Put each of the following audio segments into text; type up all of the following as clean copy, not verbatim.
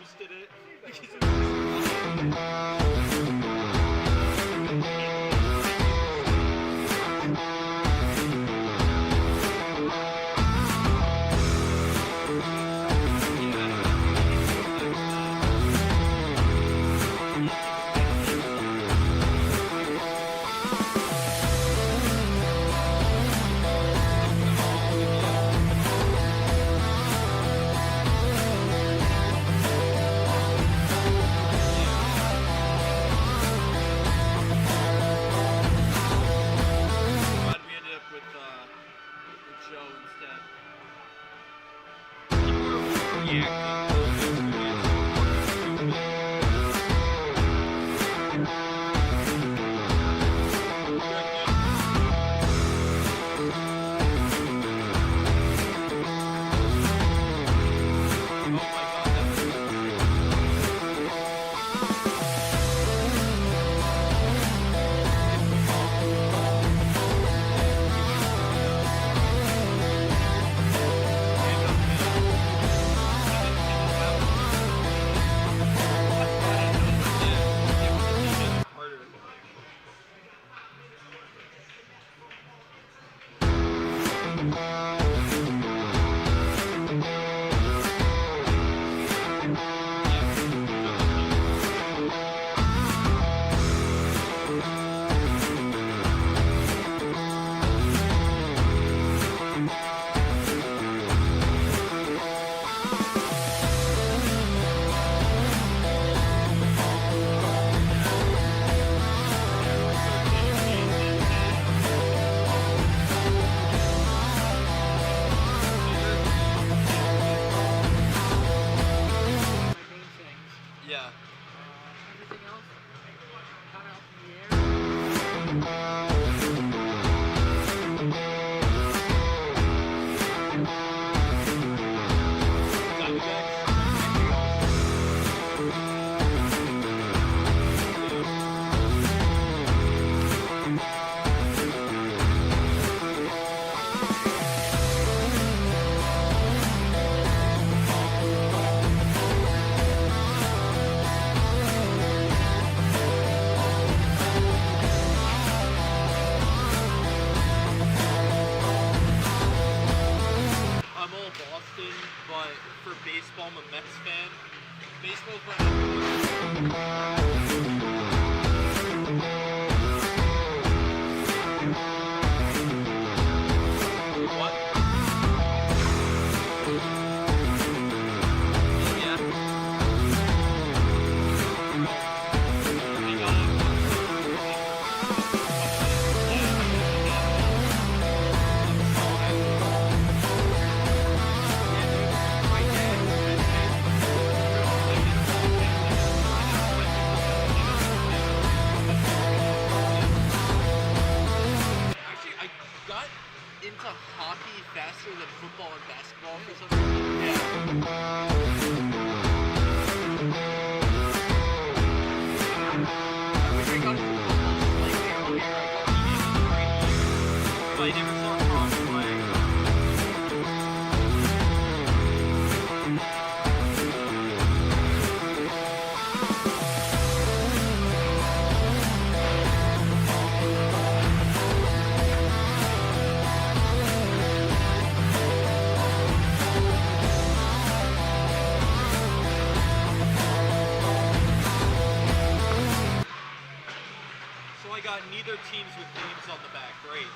boosted it. But for baseball, I'm a Mets fan. Baseball's my what? Yeah. Into hockey faster than football and basketball for some reason. Yeah. I wish I got into football slightly earlier. I got right, but I never saw Tom play. I got neither teams with names on the back, right?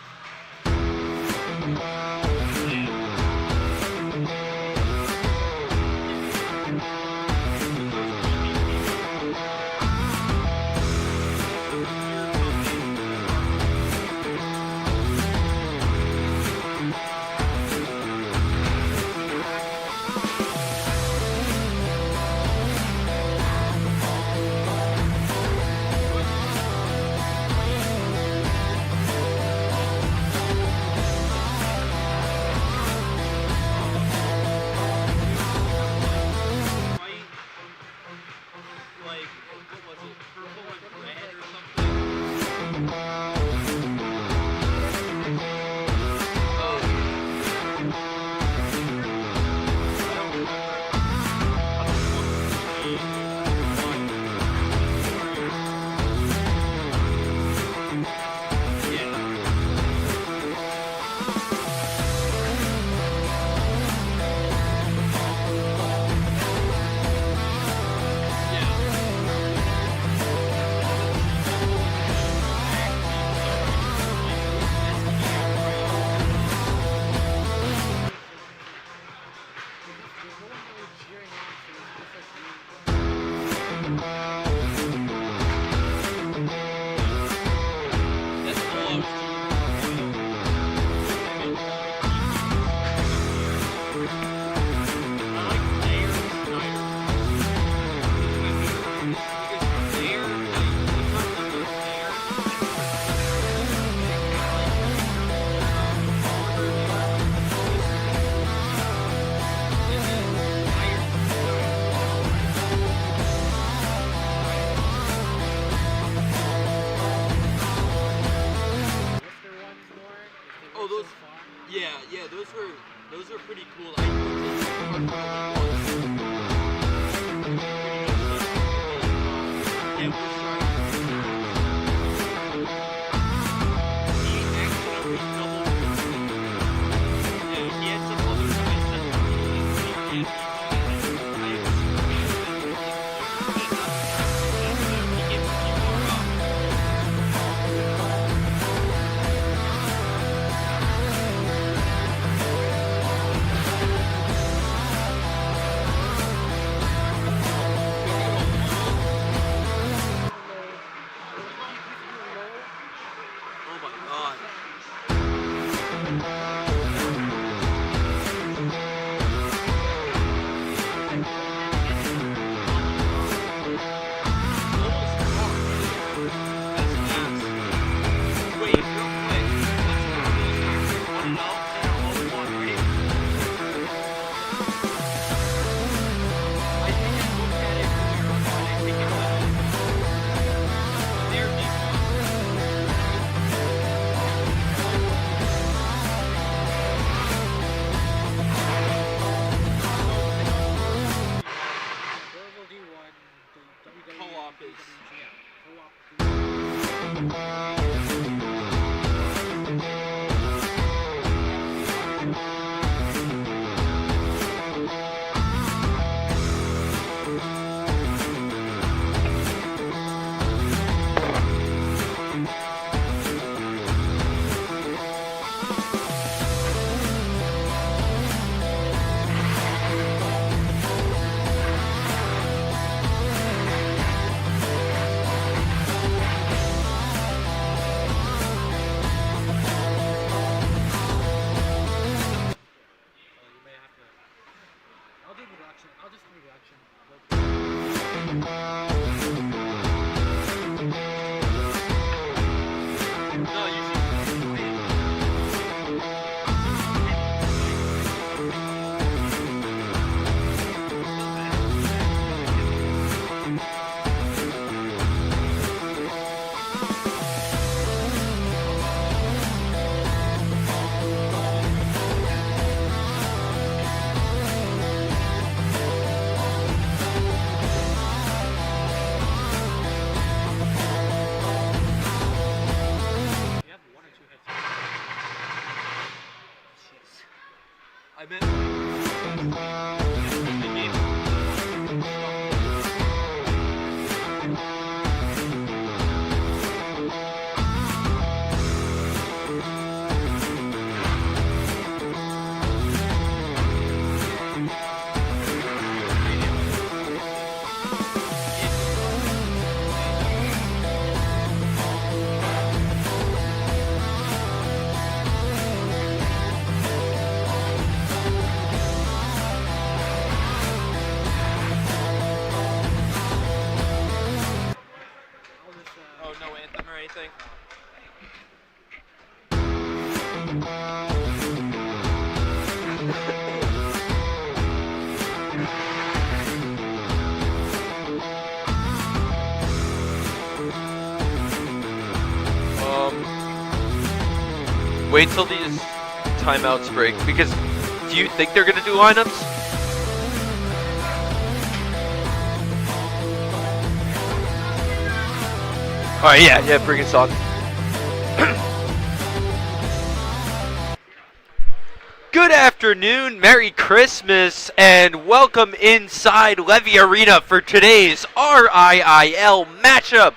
Oh, those. so far. Yeah, those were pretty cool. Yeah, we're starting. He accidentally doubled. Yeah, he had some other guys that oh my god. Wait, real quick. Let's go. 1-0 and our home one rating. I think I looked at it earlier on and I think it's their defense. Burrillville D1, the Co-op is. I'll do the reaction. I'll just do the reaction. No, you You have 1 or 2 hits. Jeez. I meant the game. I'll just, Oh, no anthem or anything? Wait till these timeouts break, because do you think they're gonna do lineups? Alright, yeah, bring us on. Good afternoon, Merry Christmas, and welcome inside Levy Arena for today's RIIL matchup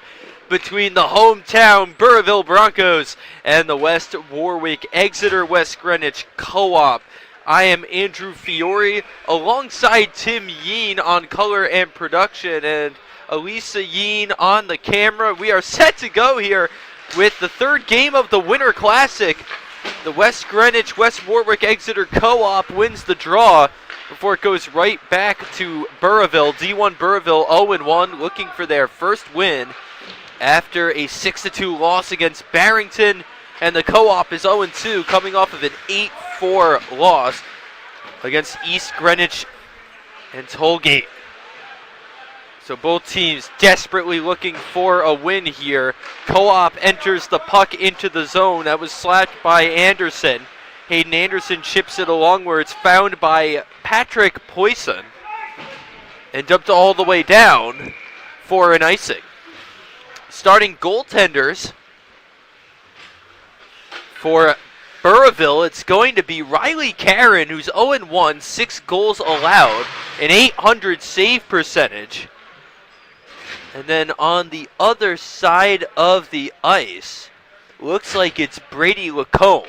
between the hometown Burrillville Broncos and the West Warwick Exeter West Greenwich Co-op. I am Andrew Fiore alongside Tim Yeen on color and production and Elisa Yeen on the camera. We are set to go here with the third game of the Winter Classic. The West Greenwich West Warwick Exeter Co-op wins the draw before it goes right back to Burrillville. D1 Burrillville 0-1, looking for their first win after a 6-2 loss against Barrington, and the Co-op is 0-2, coming off of an 8-4 loss against East Greenwich and Tollgate. So both teams desperately looking for a win here. Co-op enters the puck into the zone. That was slapped by Anderson. Hayden Anderson chips it along where it's found by Patrick Poisson and dumped all the way down for an icing. Starting goaltenders for Burrillville, it's going to be Riley Karen, who's 0-1, 6 goals allowed, an .800 save percentage. And then on the other side of the ice, looks like it's Brady Lacombe,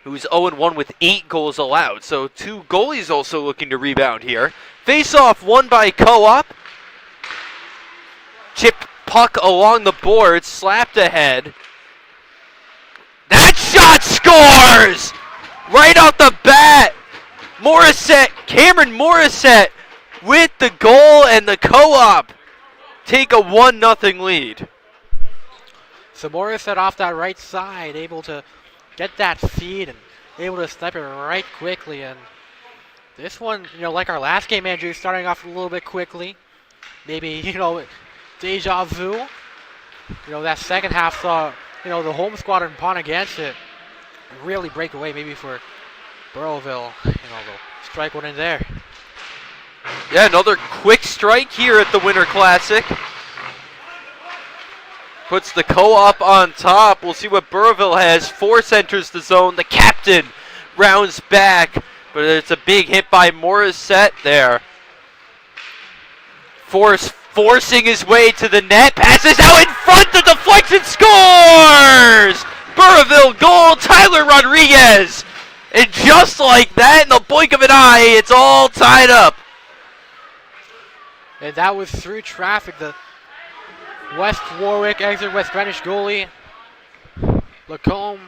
who's 0-1 with 8 goals allowed. So 2 goalies also looking to rebound here. Face-off won by Co-op. Chipped puck along the board, slapped ahead. That shot scores! Right off the bat! Cameron Morissette with the goal, and the Co-op take a 1-0 lead. So Morissette off that right side, able to get that feed and able to snipe it right quickly. And this one, like our last game, Andrew, starting off a little bit quickly. Maybe, deja vu. That second half saw, the home squad and Ponagansett really break away, maybe for Burrillville. They'll strike one in there. Yeah, another quick strike here at the Winter Classic. Puts the Co-op on top. We'll see what Burrillville has. Force enters the zone. The captain rounds back, but it's a big hit by Morissette there. Force forcing his way to the net. Passes out in front. The deflection scores! Burrillville goal, Tyler Rodriguez. And just like that, in the blink of an eye, it's all tied up. And that was through traffic. The West Warwick, Exeter West Greenwich goalie, Lacombe,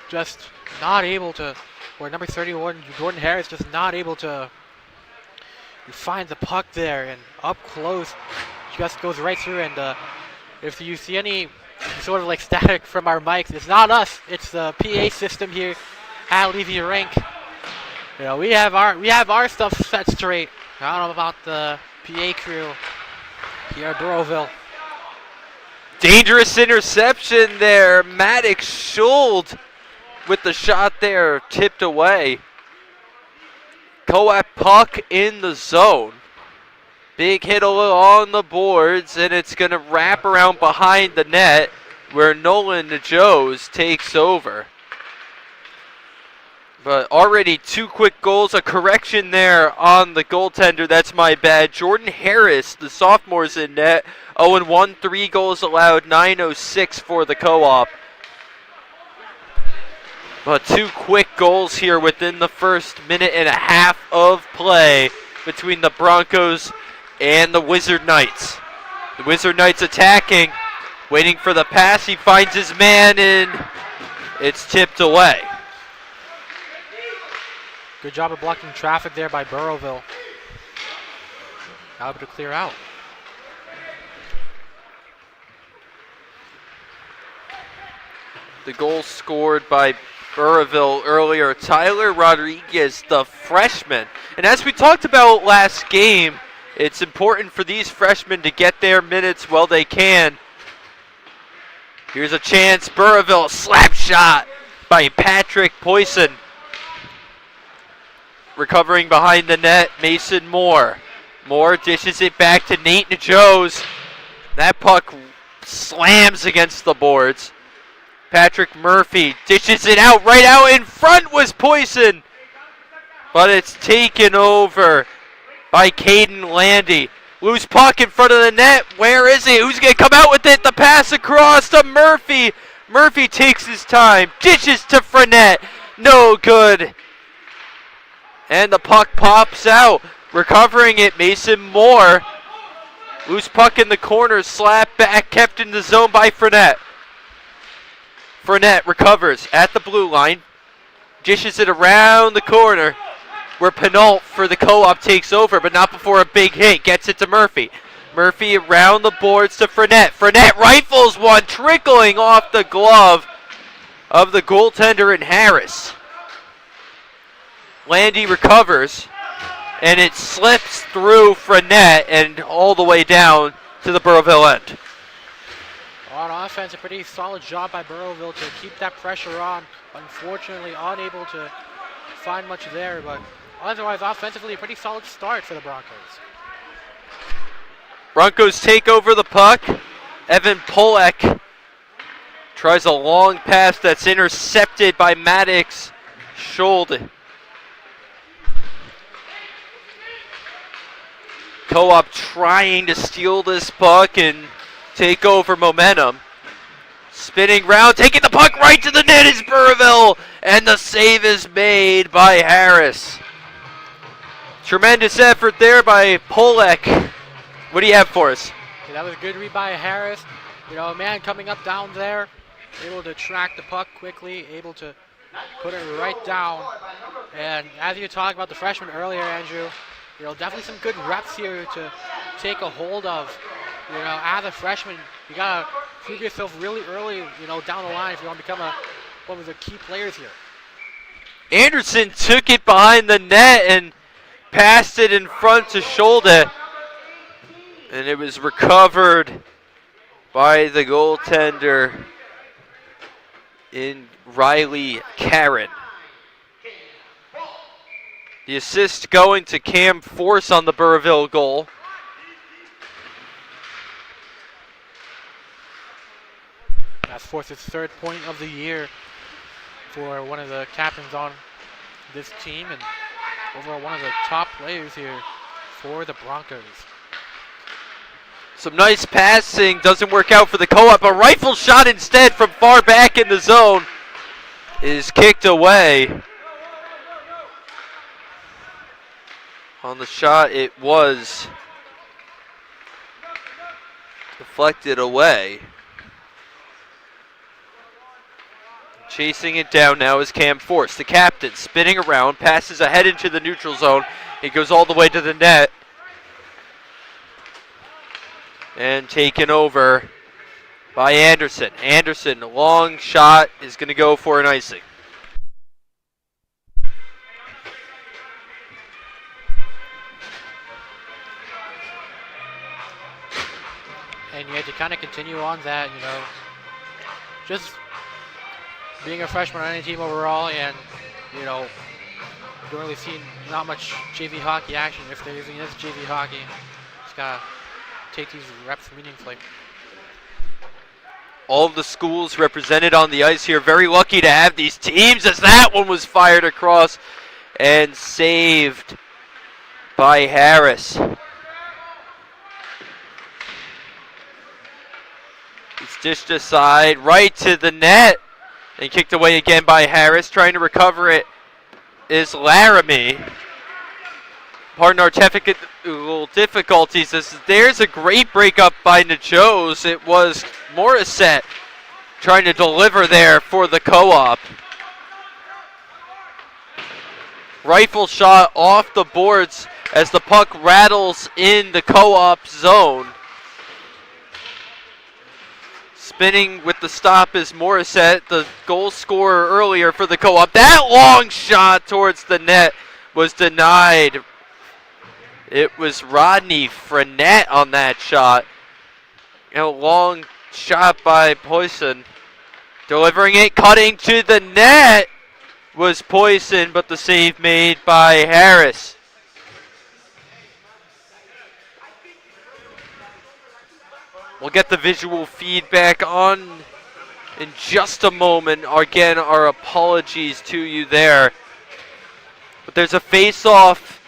just not able to, or number 31, Jordan Harris, just not able to find the puck there, and up close, just goes right through. And if you see any sort of static from our mics, it's not us, it's the PA system here at Levy Rink. We have our stuff set straight. I don't know about the PA crew here at Burrillville. Dangerous interception there. Maddox Schuld with the shot there, tipped away. Co-op puck in the zone. Big hit along the boards, and it's going to wrap around behind the net where Nolan Joes takes over. But already 2 quick goals, a correction there on the goaltender. That's my bad. Jordan Harris, the sophomore's in net. 0-1, 3 goals allowed, 9:06 for the Co-op. But 2 quick goals here within the first minute and a half of play between the Broncos and the Wizard Knights. The Wizard Knights attacking, waiting for the pass. He finds his man, and it's tipped away. Good job of blocking traffic there by Burrillville. Now able to clear out. The goal scored by Burrillville earlier, Tyler Rodriguez, the freshman. And as we talked about last game, it's important for these freshmen to get their minutes while they can. Here's a chance, Burrillville, slap shot by Patrick Poisson. Recovering behind the net, Mason Moore. Moore dishes it back to Nate Najos. That puck slams against the boards. Patrick Murphy dishes it out. Right out in front was Poisson. But it's taken over by Caden Landy. Loose puck in front of the net. Where is he? Who's going to come out with it? The pass across to Murphy. Murphy takes his time. Dishes to Fournette. No good. And the puck pops out. Recovering it, Mason Moore. Loose puck in the corner. Slap back. Kept in the zone by Fournette. Fournette recovers at the blue line. Dishes it around the corner where Penault for the Co-op takes over, but not before a big hit. Gets it to Murphy. Murphy around the boards to Fournette. Fournette rifles one, trickling off the glove of the goaltender in Harris. Landy recovers. and it slips through Frenette and all the way down to the Burrillville end. On offense, a pretty solid job by Burrillville to keep that pressure on. Unfortunately, unable to find much there, but otherwise, offensively, a pretty solid start for the Broncos. Broncos take over the puck. Evan Polek tries a long pass that's intercepted by Maddox Schold. Co-op trying to steal this puck and take over momentum. Spinning round, taking the puck right to the net is Burrillville, and the save is made by Harris. Tremendous effort there by Polek. What do you have for us? Yeah, that was a good read by Harris. You know, a man coming up down there, able to track the puck quickly, able to put it right down. And as you talked about the freshman earlier, Andrew, you know, definitely some good reps here to take a hold of. You know, as a freshman, you gotta prove yourself really early, you know, down the line if you want to become one of the key players here. Anderson took it behind the net and passed it in front to Scholde. And it was recovered by the goaltender in Riley Karen. The assist going to Cam Force on the Burrillville goal. That's Force's third point of the year for one of the captains on this team and overall one of the top players here for the Broncos. Some nice passing, doesn't work out for the co-op. A rifle shot instead from far back in the zone is kicked away. On the shot, it was deflected away. Chasing it down now is Cam Force, the captain, spinning around, passes ahead into the neutral zone. It goes all the way to the net. And taken over by Anderson. Anderson, long shot, is going to go for an icing. And yet to kind of continue on that, you know, just being a freshman on any team overall and, you know, don't really see not much JV hockey action. If there even is JV hockey, just got to take these reps meaningfully. All of the schools represented on the ice here. Very lucky to have these teams as that one was fired across and saved by Harris. It's dished aside right to the net and kicked away again by Harris. Trying to recover it is Laramie. Pardon our technical difficulties. There's a great breakup by Najos. It was Morissette trying to deliver there for the co-op. Rifle shot off the boards as the puck rattles in the co-op zone. Spinning with the stop is Morissette, the goal scorer earlier for the co-op. That long shot towards the net was denied. It was Rodney Frenette on that shot. And a long shot by Poisson. Delivering it, cutting to the net was Poisson, but the save made by Harris. We'll get the visual feedback on in just a moment. Again, our apologies to you there. But there's a face-off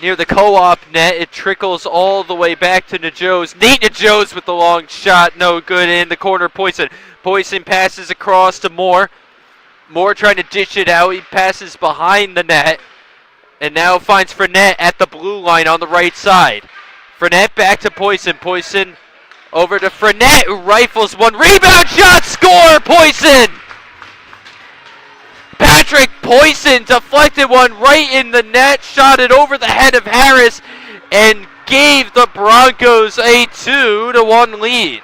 near the co-op net. It trickles all the way back to Najos. Nate Najos with the long shot. No good in the corner. Poisson. Poisson passes across to Moore. Moore trying to dish it out. He passes behind the net. And now finds Frenette at the blue line on the right side. Frenette back to Poisson. Poisson over to Frenette, who rifles one. Rebound shot. Score! Poisson! Patrick Poisson deflected one right in the net, shot it over the head of Harris, and gave the Broncos a 2-1 lead.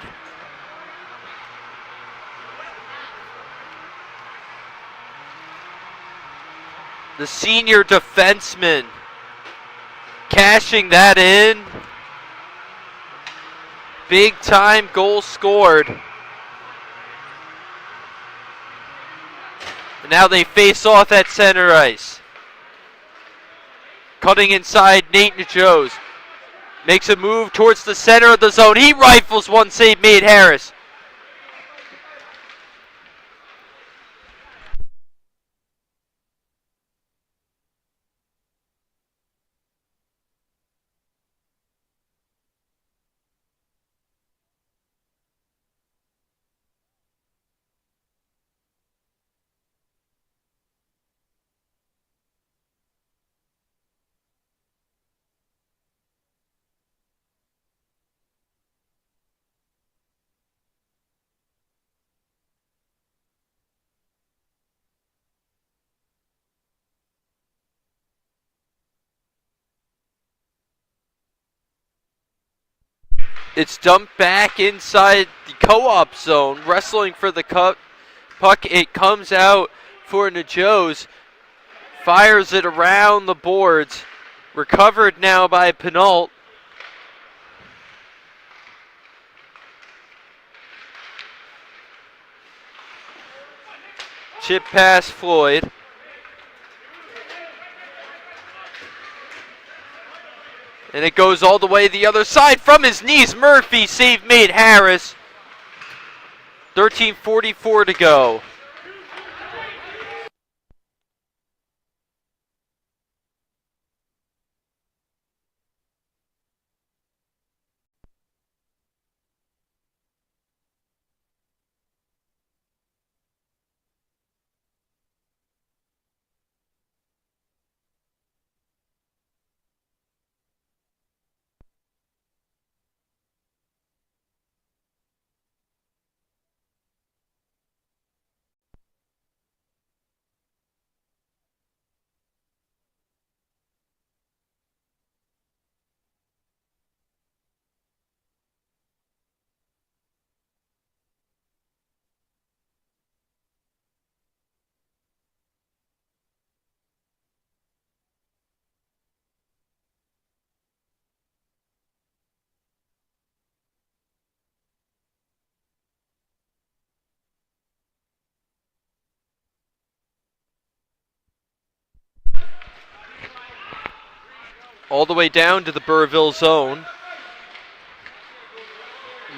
The senior defenseman cashing that in. Big time goal scored. And now they face off at center ice. Cutting inside, Nate Najoes makes a move towards the center of the zone. He rifles one, save made, Harris. It's dumped back inside the co-op zone, wrestling for the puck. It comes out for Najoes, fires it around the boards, recovered now by Penault. Chip pass Floyd. And it goes all the way the other side from his knees. Murphy, save made, Harris. 13:44 to go. All the way down to the Burrillville zone.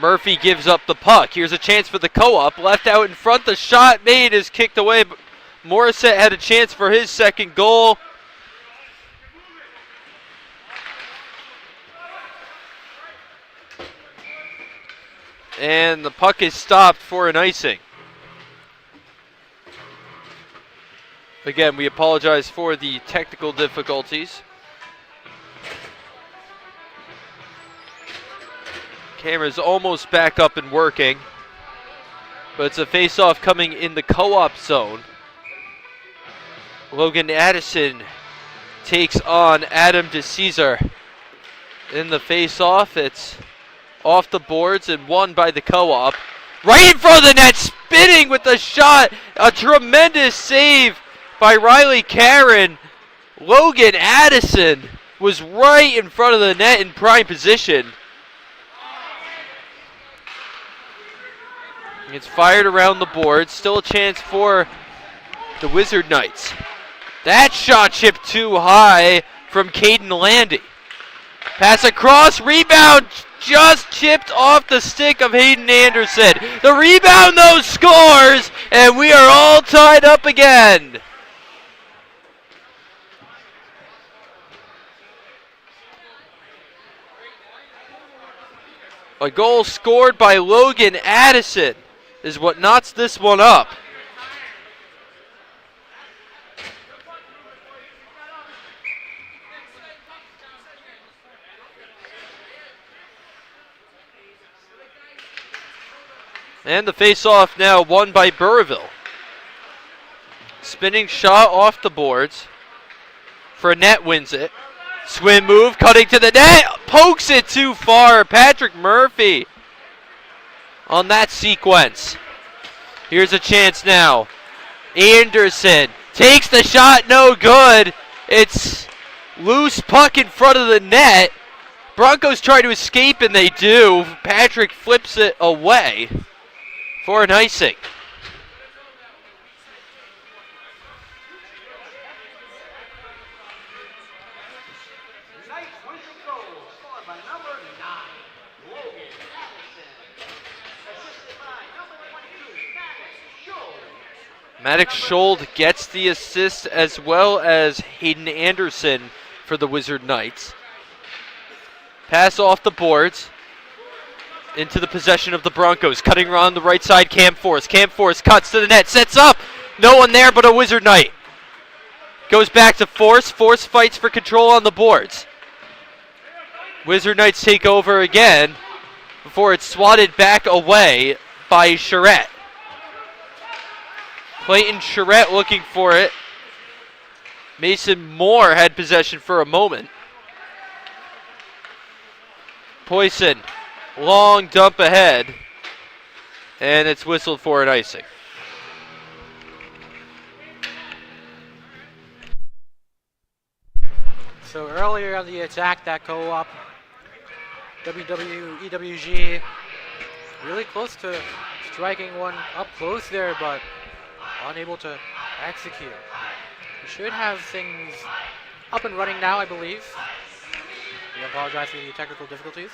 Murphy gives up the puck. Here's a chance for the co-op. Left out in front. The shot made is kicked away. But Morissette had a chance for his second goal. And the puck is stopped for an icing. Again, we apologize for the technical difficulties. Camera's almost back up and working, but it's a face-off coming in the co-op zone. Logan Addison takes on Adam DeCesar. In the face-off, it's off the boards and won by the co-op. Right in front of the net, spinning with the shot. A tremendous save by Riley Caron. Logan Addison was right in front of the net in prime position. It's fired around the board. Still a chance for the Wizard Knights. That shot chipped too high from Caden Landy. Pass across, rebound just chipped off the stick of Hayden Anderson. The rebound though scores, and we are all tied up again. A goal scored by Logan Addison is what knots this one up. And the face-off now won by Burrillville. Spinning shot off the boards. Fournette wins it. Swim move, cutting to the net, pokes it too far. Patrick Murphy on that sequence. Here's a chance now. Anderson takes the shot, no good. It's Loose puck in front of the net. Broncos try to escape, and they do. Patrick flips it away for an icing. Maddox Schold gets the assist as well as Hayden Anderson for the Wizard Knights. Pass off the boards into the possession of the Broncos. Cutting around the right side, Cam Force. Cam Force cuts to the net, sets up. No one there but a Wizard Knight. Goes back to Force. Force fights for control on the boards. Wizard Knights take over again before it's swatted back away by Charette. Clayton Charette looking for it. Mason Moore had possession for a moment. Poisson, long dump ahead, and it's whistled for an icing. So earlier on the attack, that co-op, WWEWG, really close to striking one up close there, but unable to execute. We should have things up and running now, I believe. We apologize for the technical difficulties.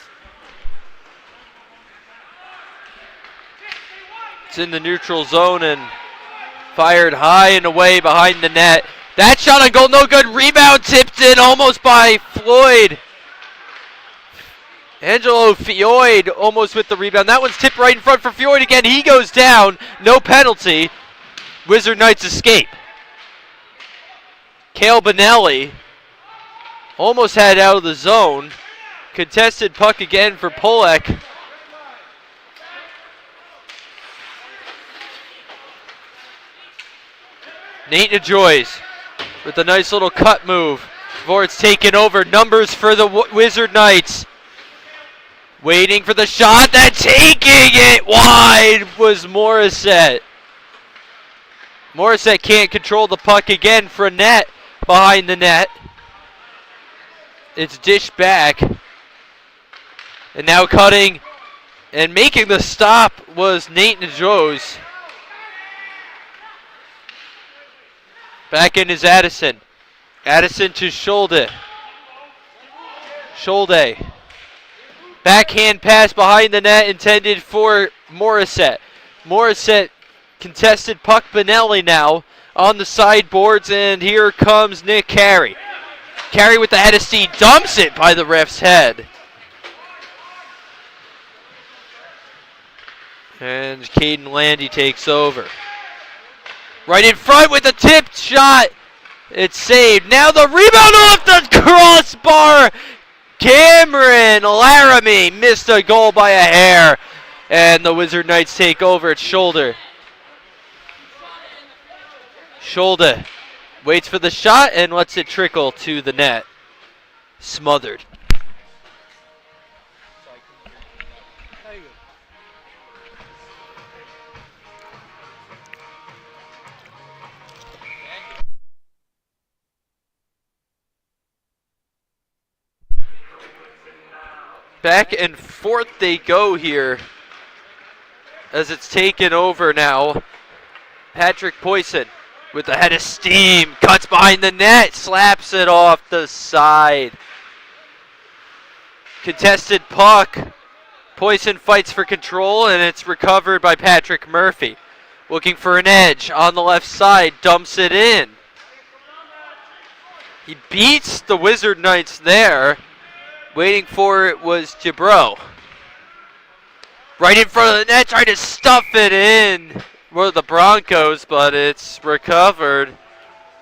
It's in the neutral zone and fired high and away behind the net. That shot on goal, no good. Rebound tipped in almost by Floyd. Angelo Fioid almost with the rebound. That one's tipped right in front for Fioid again. He goes down, no penalty. Wizard Knights escape. Cale Benelli almost had out of the zone. Contested puck again for Polek. Nate NaJoyce with a nice little cut move before it's taken over. Numbers for the Wizard Knights. Waiting for the shot, then taking it wide was Morissette. Morissette can't control the puck again. Frenette behind the net. It's dished back. And now cutting and making the stop was Nate NaJoyce. Back in is Addison. Addison to Scholde. Scholde. Backhand pass behind the net intended for Morissette. Morissette contested puck. Benelli now on the sideboards, and here comes Nick Carey. Carey with the head of steam, dumps it by the ref's head. And Caden Landy takes over. Right in front with a tipped shot. It's saved. Now the rebound off the crossbar. Cameron Laramie missed a goal by a hair. And the Wizard Knights take over. It's Scholde. Scholde waits for the shot and lets it trickle to the net. Smothered. Back and forth they go here as it's taken over now. Patrick Poisson with the head of steam, cuts behind the net, slaps it off the side. Contested puck. Poisson fights for control, and it's recovered by Patrick Murphy. Looking for an edge on the left side, dumps it in. He beats the Wizard Knights there. Waiting for it was Jabro. Right in front of the net, trying to stuff it in for the Broncos, but it's recovered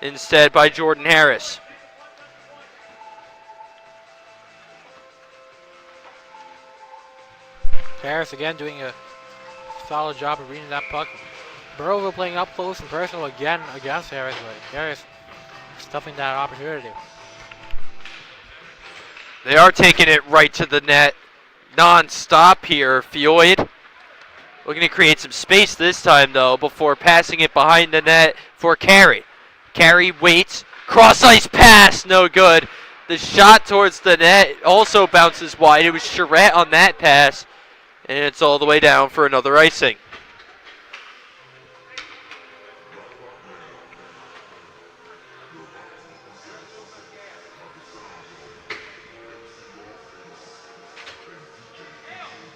instead by Jordan Harris. Harris again doing a solid job of reading that puck. Burrillville playing up close and personal again against Harris, but Harris stuffing that opportunity. They are taking it right to the net non-stop here. Fioid looking to create some space this time, though, before passing it behind the net for Carey. Carey waits. Cross-ice pass, no good. The shot towards the net also bounces wide. It was Charette on that pass, and it's all the way down for another icing.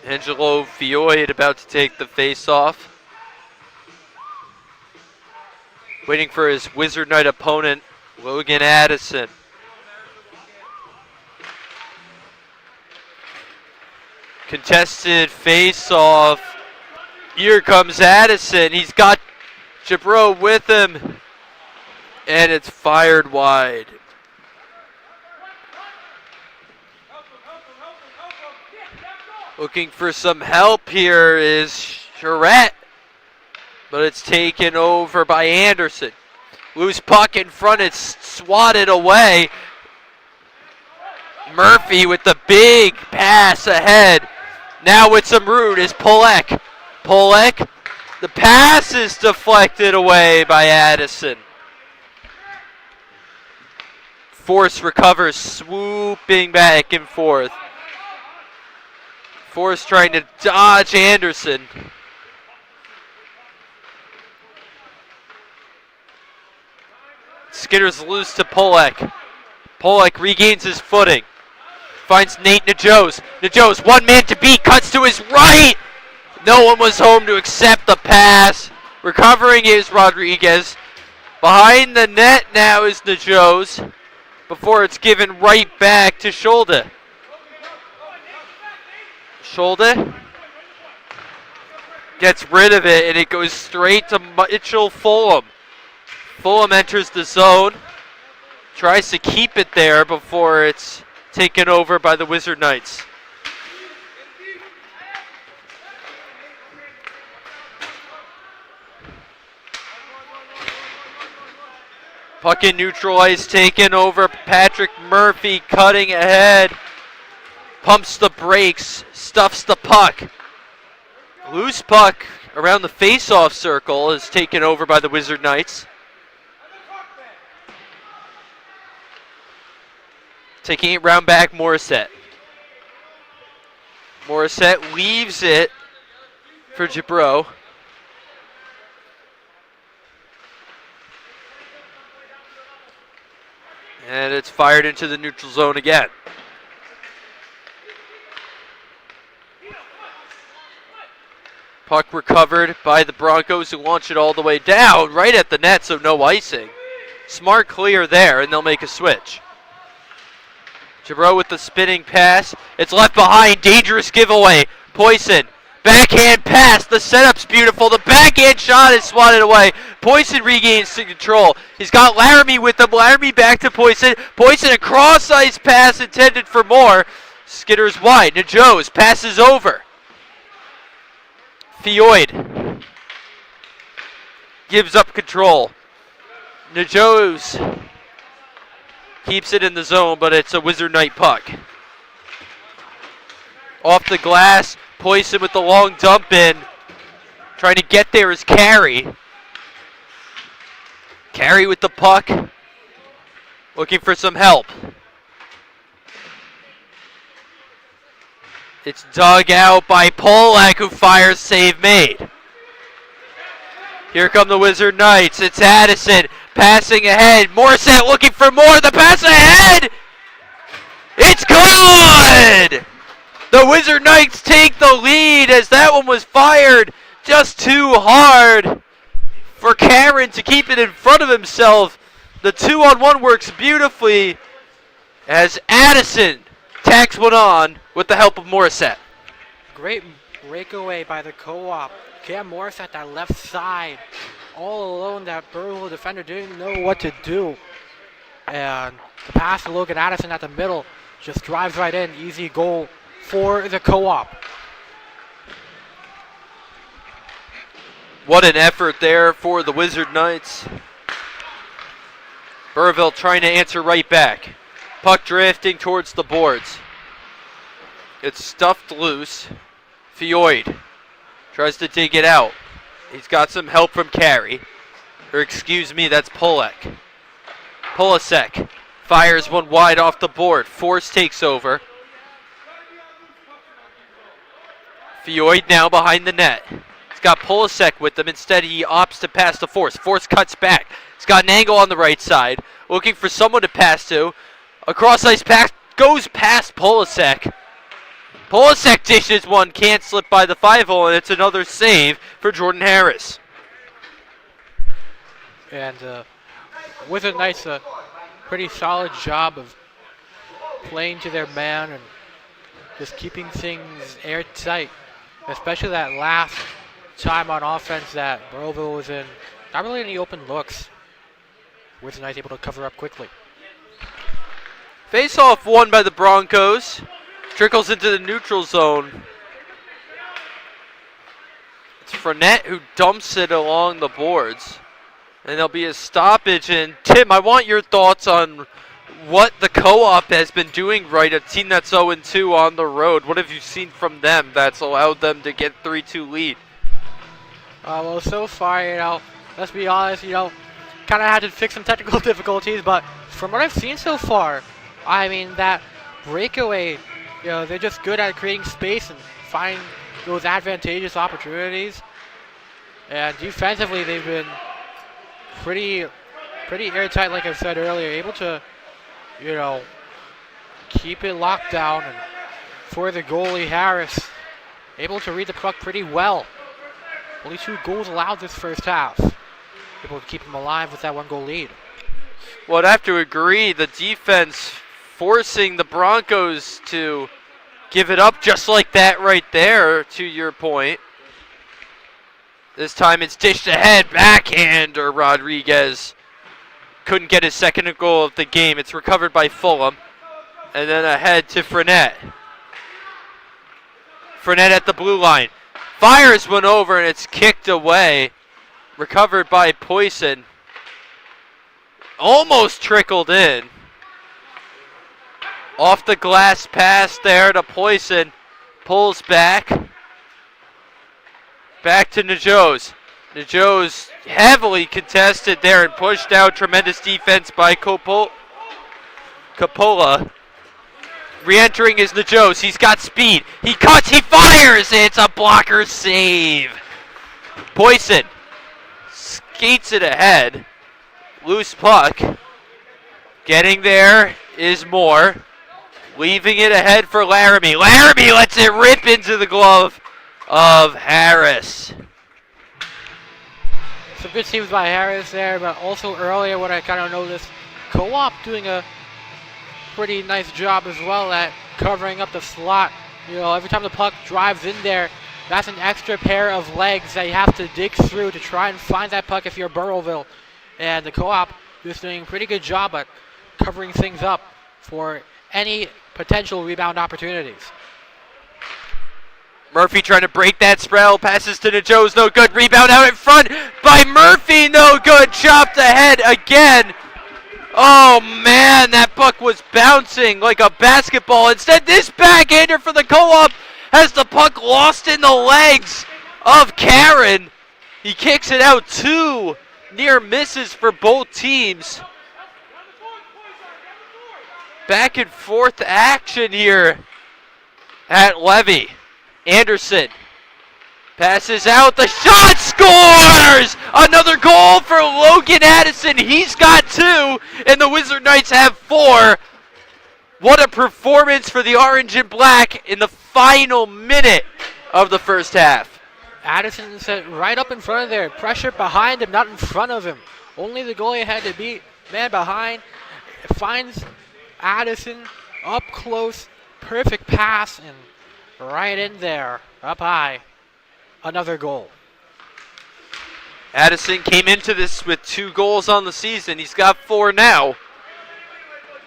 Angelo Fioid about to take the face-off. Waiting for his Wizard Knight opponent, Logan Addison. Contested face-off. Here comes Addison. He's got Jabro with him. And it's fired wide. Looking for some help here is Charette. But it's taken over by Anderson. Loose puck in front, it's swatted away. Murphy with the big pass ahead. Now with some room is Polek. Polek, the pass is deflected away by Addison. Force recovers, swooping back and forth. Force trying to dodge Anderson. Skinner's loose to Polek. Polek regains his footing. Finds Nate Najos. Najos, one man to beat, cuts to his right. No one was home to accept the pass. Recovering is Rodriguez. Behind the net now is Najos. Before it's given right back to Scholde. Scholde gets rid of it, and it goes straight to Mitchell Fulham. Fulham enters the zone, tries to keep it there before it's taken over by the Wizard Knights. Puck in neutral ice, taken over. Patrick Murphy cutting ahead. Pumps the brakes, stuffs the puck. Loose puck around the face-off circle is taken over by the Wizard Knights. Taking it round back, Morissette. Morissette leaves it for Jabro. And it's fired into the neutral zone again. Puck recovered by the Broncos, who launch it all the way down, right at the net, so no icing. Smart clear there, and they'll make a switch. Jabro with the spinning pass. It's left behind. Dangerous giveaway. Poison. Backhand pass. The setup's beautiful. The backhand shot is swatted away. Poison regains control. He's got Laramie with him. Laramie back to Poison. Poison, a cross-ice pass intended for more. Skinner's wide. Najos passes over. Fioid gives up control. Najos keeps it in the zone, but it's a Wizard Knight puck. Off the glass, Poison with the long dump in. Trying to get there is Carey. Carey with the puck. Looking for some help. It's dug out by Polak, who fires, save made. Here come the Wizard Knights. It's Addison passing ahead. Morissette looking for more. The pass ahead. It's good. The Wizard Knights take the lead as that one was fired just too hard for Cameron to keep it in front of himself. The 2-on-1 works beautifully as Addison tacks one on with the help of Morissette. Great breakaway by the co-op. Cam Morissette, that left side. All alone, that Burrillville defender didn't know what to do. And the pass to Logan Addison at the middle just drives right in. Easy goal for the co-op. What an effort there for the Wizard Knights. Burrillville trying to answer right back. Puck drifting towards the boards. It's stuffed loose. Fioid tries to dig it out. He's got some help from Carey. Or excuse me, that's Polek. Polasek Fires one wide off the board. Force takes over. Fioid now behind the net. He's got Polasek with him. Instead, he opts to pass to Force. Force cuts back. He's got an angle on the right side. Looking for someone to pass to. A cross-ice pass goes past Polasek. Polasek dishes one. Can't slip by the 5-hole, and it's another save for Jordan Harris. And Wizard Knights pretty solid job of playing to their man and just keeping things airtight, especially that last time on offense that Burrillville was in. Not really any open looks. Wizard Knights able to cover up quickly. Face-off won by the Broncos. Trickles into the neutral zone. It's Fournette who dumps it along the boards. And there'll be a stoppage. And Tim, I want your thoughts on what the Co-op has been doing right, a team that's 0-2 on the road. What have you seen from them that's allowed them to get 3-2 lead? Well, so far, let's be honest, kind of had to fix some technical difficulties, but from what I've seen so far, I mean, that breakaway, they're just good at creating space and finding those advantageous opportunities. And defensively, they've been pretty airtight, like I said earlier, able to, keep it locked down. And for the goalie, Harris, able to read the puck pretty well. Only 2 goals allowed this first half. Able to keep him alive with that 1-goal lead. Well, I'd have to agree. The defense forcing the Broncos to give it up just like that right there, to your point. This time it's dished ahead, backhander. Rodriguez couldn't get his second goal of the game. It's recovered by Fulham. And then ahead to Fournette. Fournette at the blue line. Fires one over and it's kicked away. Recovered by Poisson. Almost trickled in. Off the glass pass there to Poisson. Pulls back. Back to Najos. Najos heavily contested there and pushed out. Tremendous defense by Coppola. Re-entering is Najos. He's got speed. He cuts. He fires. It's a blocker save. Poisson skates it ahead. Loose puck. Getting there is Moore. Leaving it ahead for Laramie. Laramie lets it rip into the glove of Harris. Some good saves by Harris there, but also earlier what I kind of noticed, Co-op doing a pretty nice job as well at covering up the slot. Every time the puck drives in there, that's an extra pair of legs that you have to dig through to try and find that puck if you're Burrillville. And the Co-op is doing a pretty good job at covering things up for any potential rebound opportunities. Murphy trying to break that spell. Passes to Najos. No good. Rebound out in front by Murphy. No good. Chopped ahead again. Oh, man. That puck was bouncing like a basketball. Instead, this backhander for the Co-op has the puck lost in the legs of Karen. He kicks it out. 2 near misses for both teams. Back and forth action here at Levy. Anderson passes out. The shot, scores! Another goal for Logan Addison. He's got 2, and the Wizard Knights have 4. What a performance for the Orange and Black in the final minute of the first half. Addison set right up in front of there. Pressure behind him, not in front of him. Only the goalie had to beat man behind. Finds Addison up close. Perfect pass and right in there, up high. Another goal. Addison came into this with 2 goals on the season. He's got 4 now.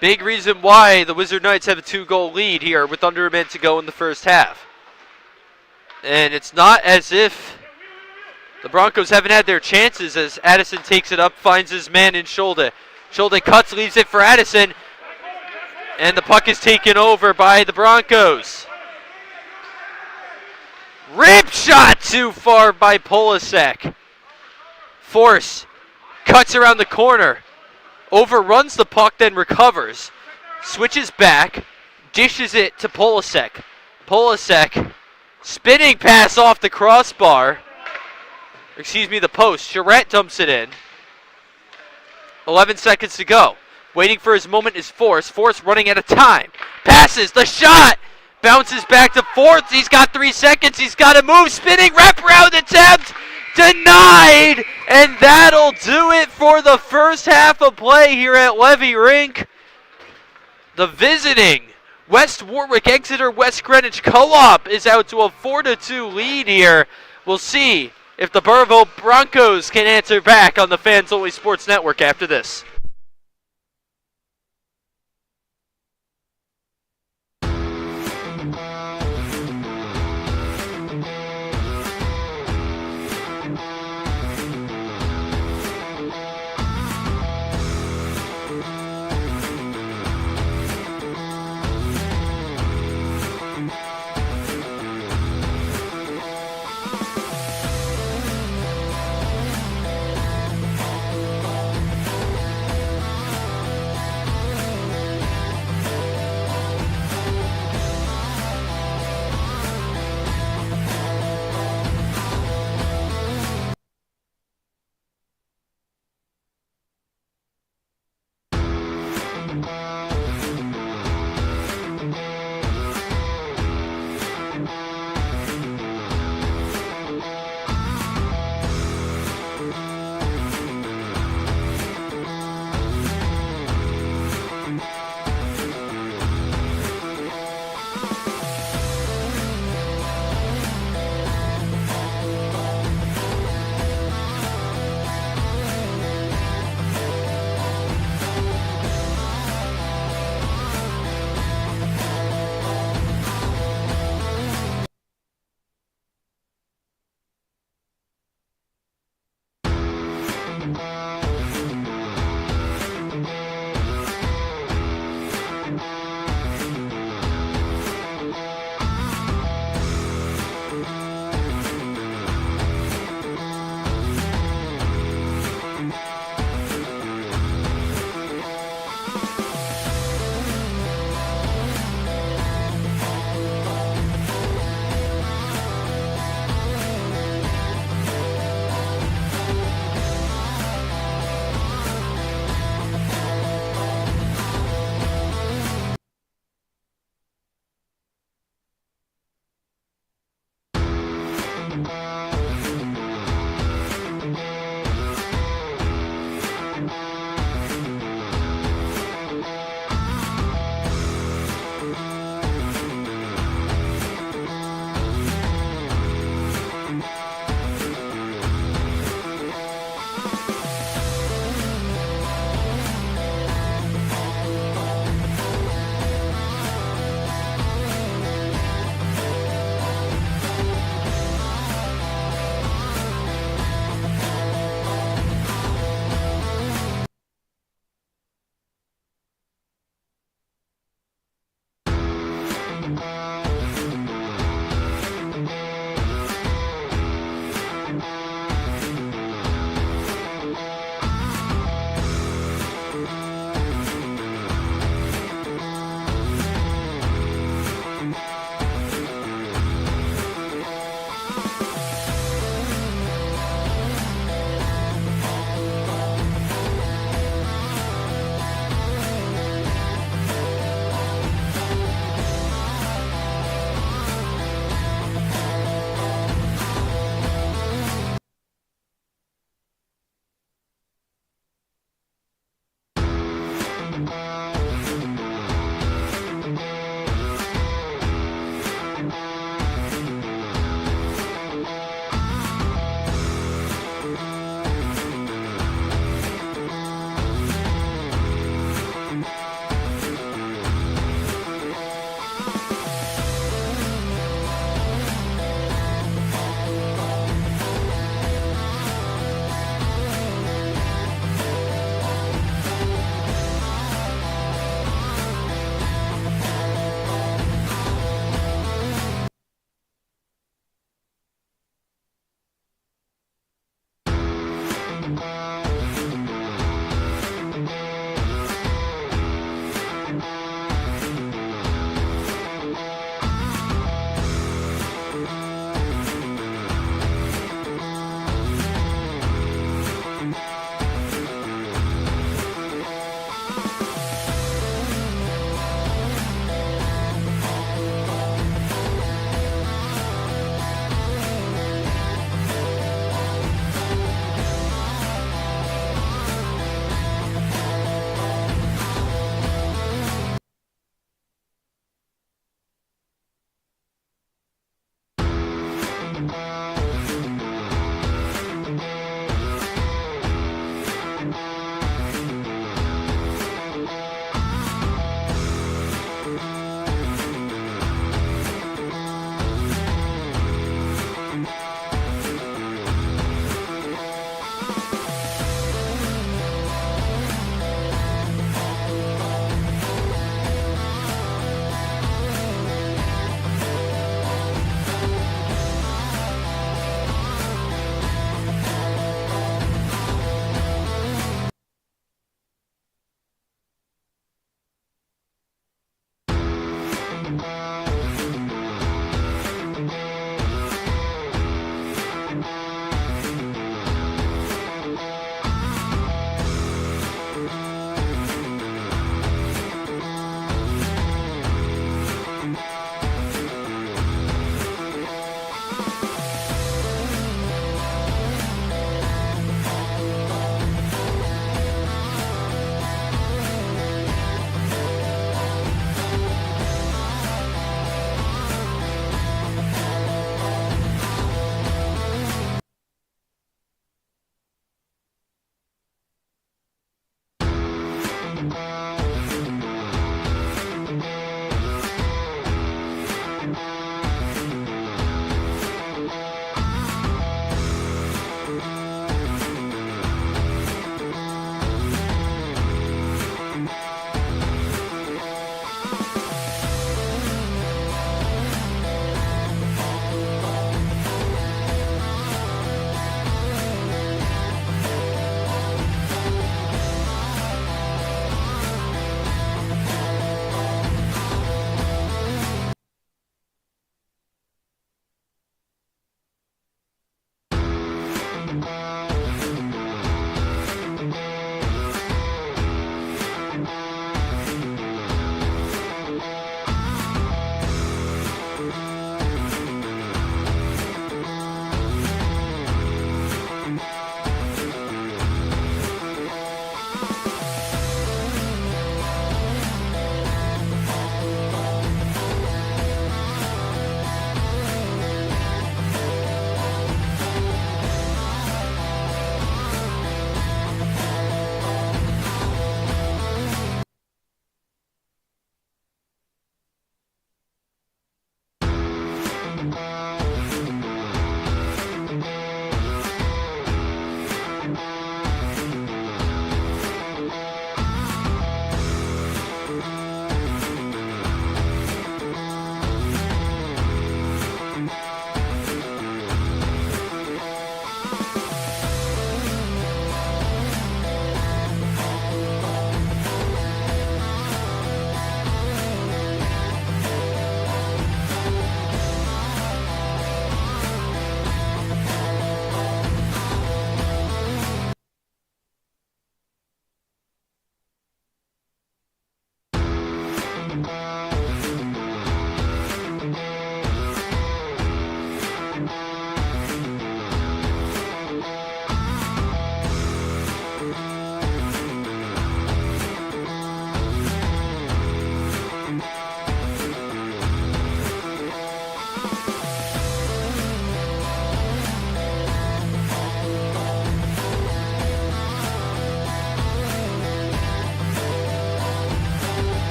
Big reason why the Wizard Knights have a 2-goal lead here with under a minute to go in the first half. And it's not as if the Broncos haven't had their chances as Addison takes it up, finds his man in Scholde. Scholde cuts, leaves it for Addison. And the puck is taken over by the Broncos. Rip shot too far by Polasek. Force cuts around the corner. overruns the puck, then recovers, switches back, dishes it to Polasek. Polasek, spinning pass off the crossbar. Excuse me, the post. Charette dumps it in. 11 seconds to go. Waiting for his moment is Force. Force running out of time. Passes, the shot! Bounces back to Force. He's got 3 seconds. He's got to move. Spinning wraparound attempt. Denied! And that'll do it for the first half of play here at Levy Rink. The visiting West Warwick Exeter West Greenwich Co-op is out to a 4-2 lead here. We'll see if the Burrillville Broncos can answer back on the Fans Only Sports Network after this.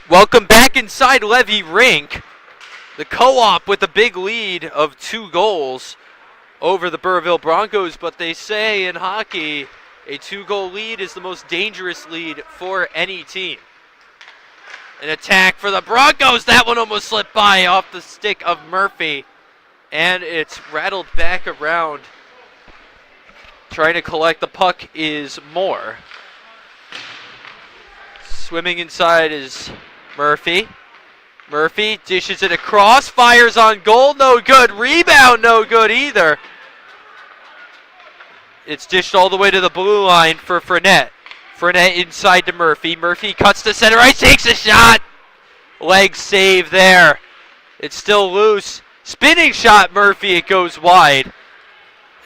Welcome back inside Levy Rink. The Co-op with a big lead of 2 goals over the Burrillville Broncos, but they say in hockey, a 2-goal lead is the most dangerous lead for any team. An attack for the Broncos. That one almost slipped by off the stick of Murphy, and it's rattled back around. Trying to collect the puck is Moore. Swimming inside is Murphy. Murphy dishes it across, fires on goal, no good. Rebound, no good either. It's dished all the way to the blue line for Fournette. Fournette inside to Murphy. Murphy cuts to center ice, takes a shot. Leg save there. It's still loose. Spinning shot, Murphy, it goes wide.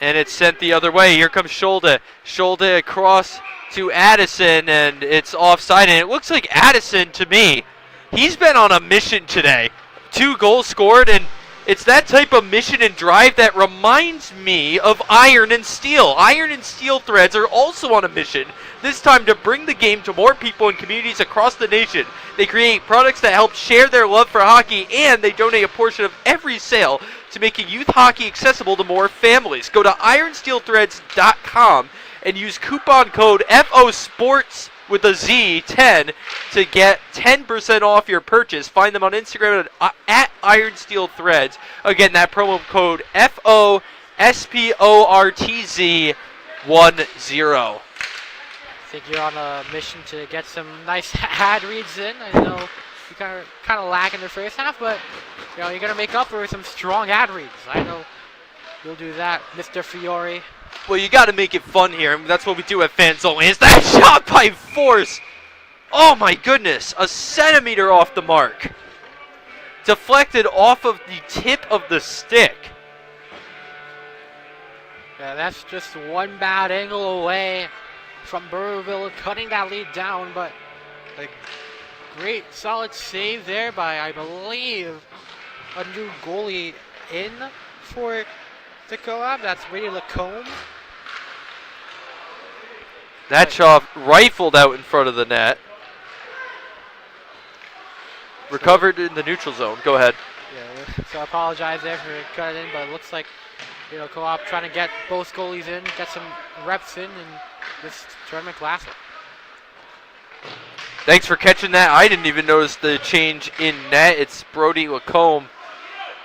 And it's sent the other way. Here comes Scholde. Scholde across to Addison, and it's offside. And it looks like Addison, to me, he's been on a mission today. 2 goals scored, and it's that type of mission and drive that reminds me of Iron and Steel. Iron and Steel Threads are also on a mission, this time to bring the game to more people and communities across the nation. They create products that help share their love for hockey, and they donate a portion of every sale to making youth hockey accessible to more families. Go to ironsteelthreads.com and use coupon code FOSPORTS with a Z 10 to get 10% off your purchase. Find them on Instagram at Iron Steel Threads. Again, that promo code FOSPORTZ10. I think you're on a mission to get some nice ad reads in. I know you kind of lack in the first half, but you're gonna make up for some strong ad reads. I know you'll do that, Mr. Fiore. Well, you got to make it fun here, and that's what we do at Fans Only. Is that shot by Force? Oh my goodness, a centimeter off the mark. Deflected off of the tip of the stick. Yeah, that's just one bad angle away from Burrillville cutting that lead down, but a great solid save there by, I believe, a new goalie in for the Co-op. That's Brady Lacombe. That shot rifled out in front of the net. Recovered in the neutral zone. Go ahead. Yeah, so I apologize there for cutting in, but it looks like Co-op trying to get both goalies in, get some reps in this tournament classic. Thanks for catching that. I didn't even notice the change in net. It's Brody Lacombe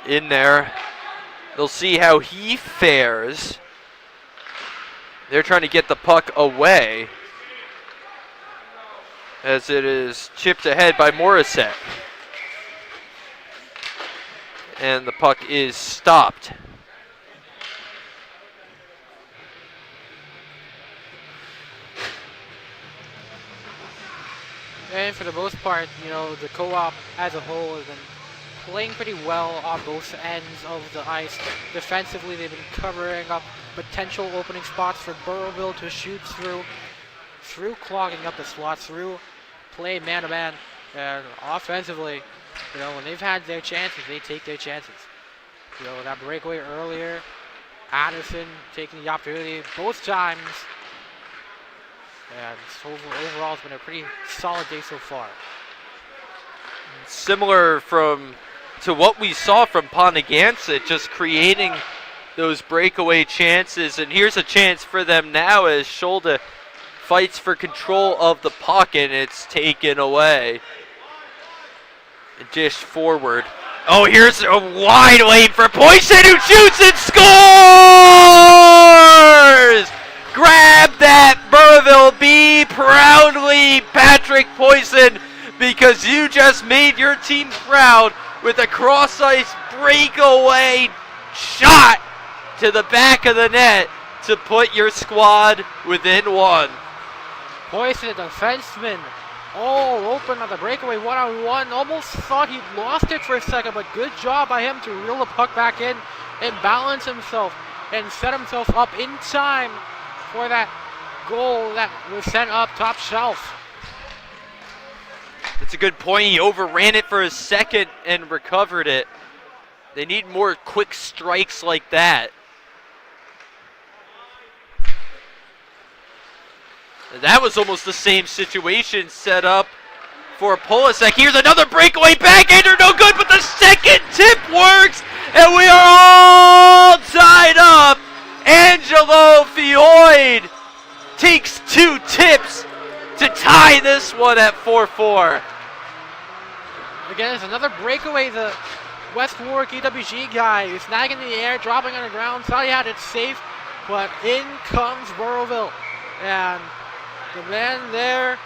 in there. They'll see how he fares. They're trying to get the puck away as it is chipped ahead by Morissette. And the puck is stopped. And for the most part, the Co-op as a whole has been playing pretty well on both ends of the ice. Defensively, they've been covering up potential opening spots for Burrillville to shoot through clogging up the slots, through play man-to-man. And offensively, when they've had their chances, they take their chances. That breakaway earlier, Addison taking the opportunity both times. And overall, it's been a pretty solid day so far. Similar to what we saw from Pontigansett, just creating those breakaway chances. And here's a chance for them now as Scholde fights for control of the puck, and it's taken away. Dished forward. Oh, here's a wide lane for Poison, who shoots and scores! Grab that, Burrillville B, proudly, Patrick Poison, because you just made your team proud with a cross-ice breakaway shot to the back of the net to put your squad within 1. Poison, defenseman, all open on the breakaway one-on-one. Almost thought he'd lost it for a second, but good job by him to reel the puck back in and balance himself and set himself up in time for that goal that was sent up top shelf. That's a good point. He overran it for a second and recovered it. They need more quick strikes like that. That was almost the same situation set up for Polasek. Here's another breakaway backhander, no good, but the second tip works, and we are all tied up. Angelo Fioid takes 2 tips to tie this one at 4-4. Again, it's another breakaway. The West Warwick EWG guy is snagging in the air, dropping on the ground. Thought he had it safe, but in comes Burrillville. And the man there,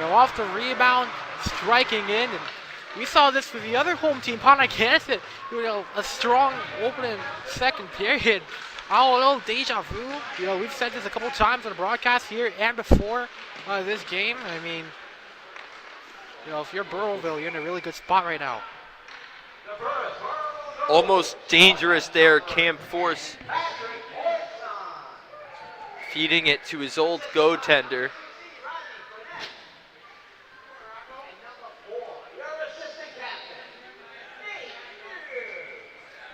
off the rebound, striking in. And we saw this with the other home team, Pontiac. A strong opening second period. I don't know, deja vu. We've said this a couple times on the broadcast here and before this game. I mean, if you're Burrillville, you're in a really good spot right now. Almost dangerous there, Cam Force. Feeding it to his old goaltender.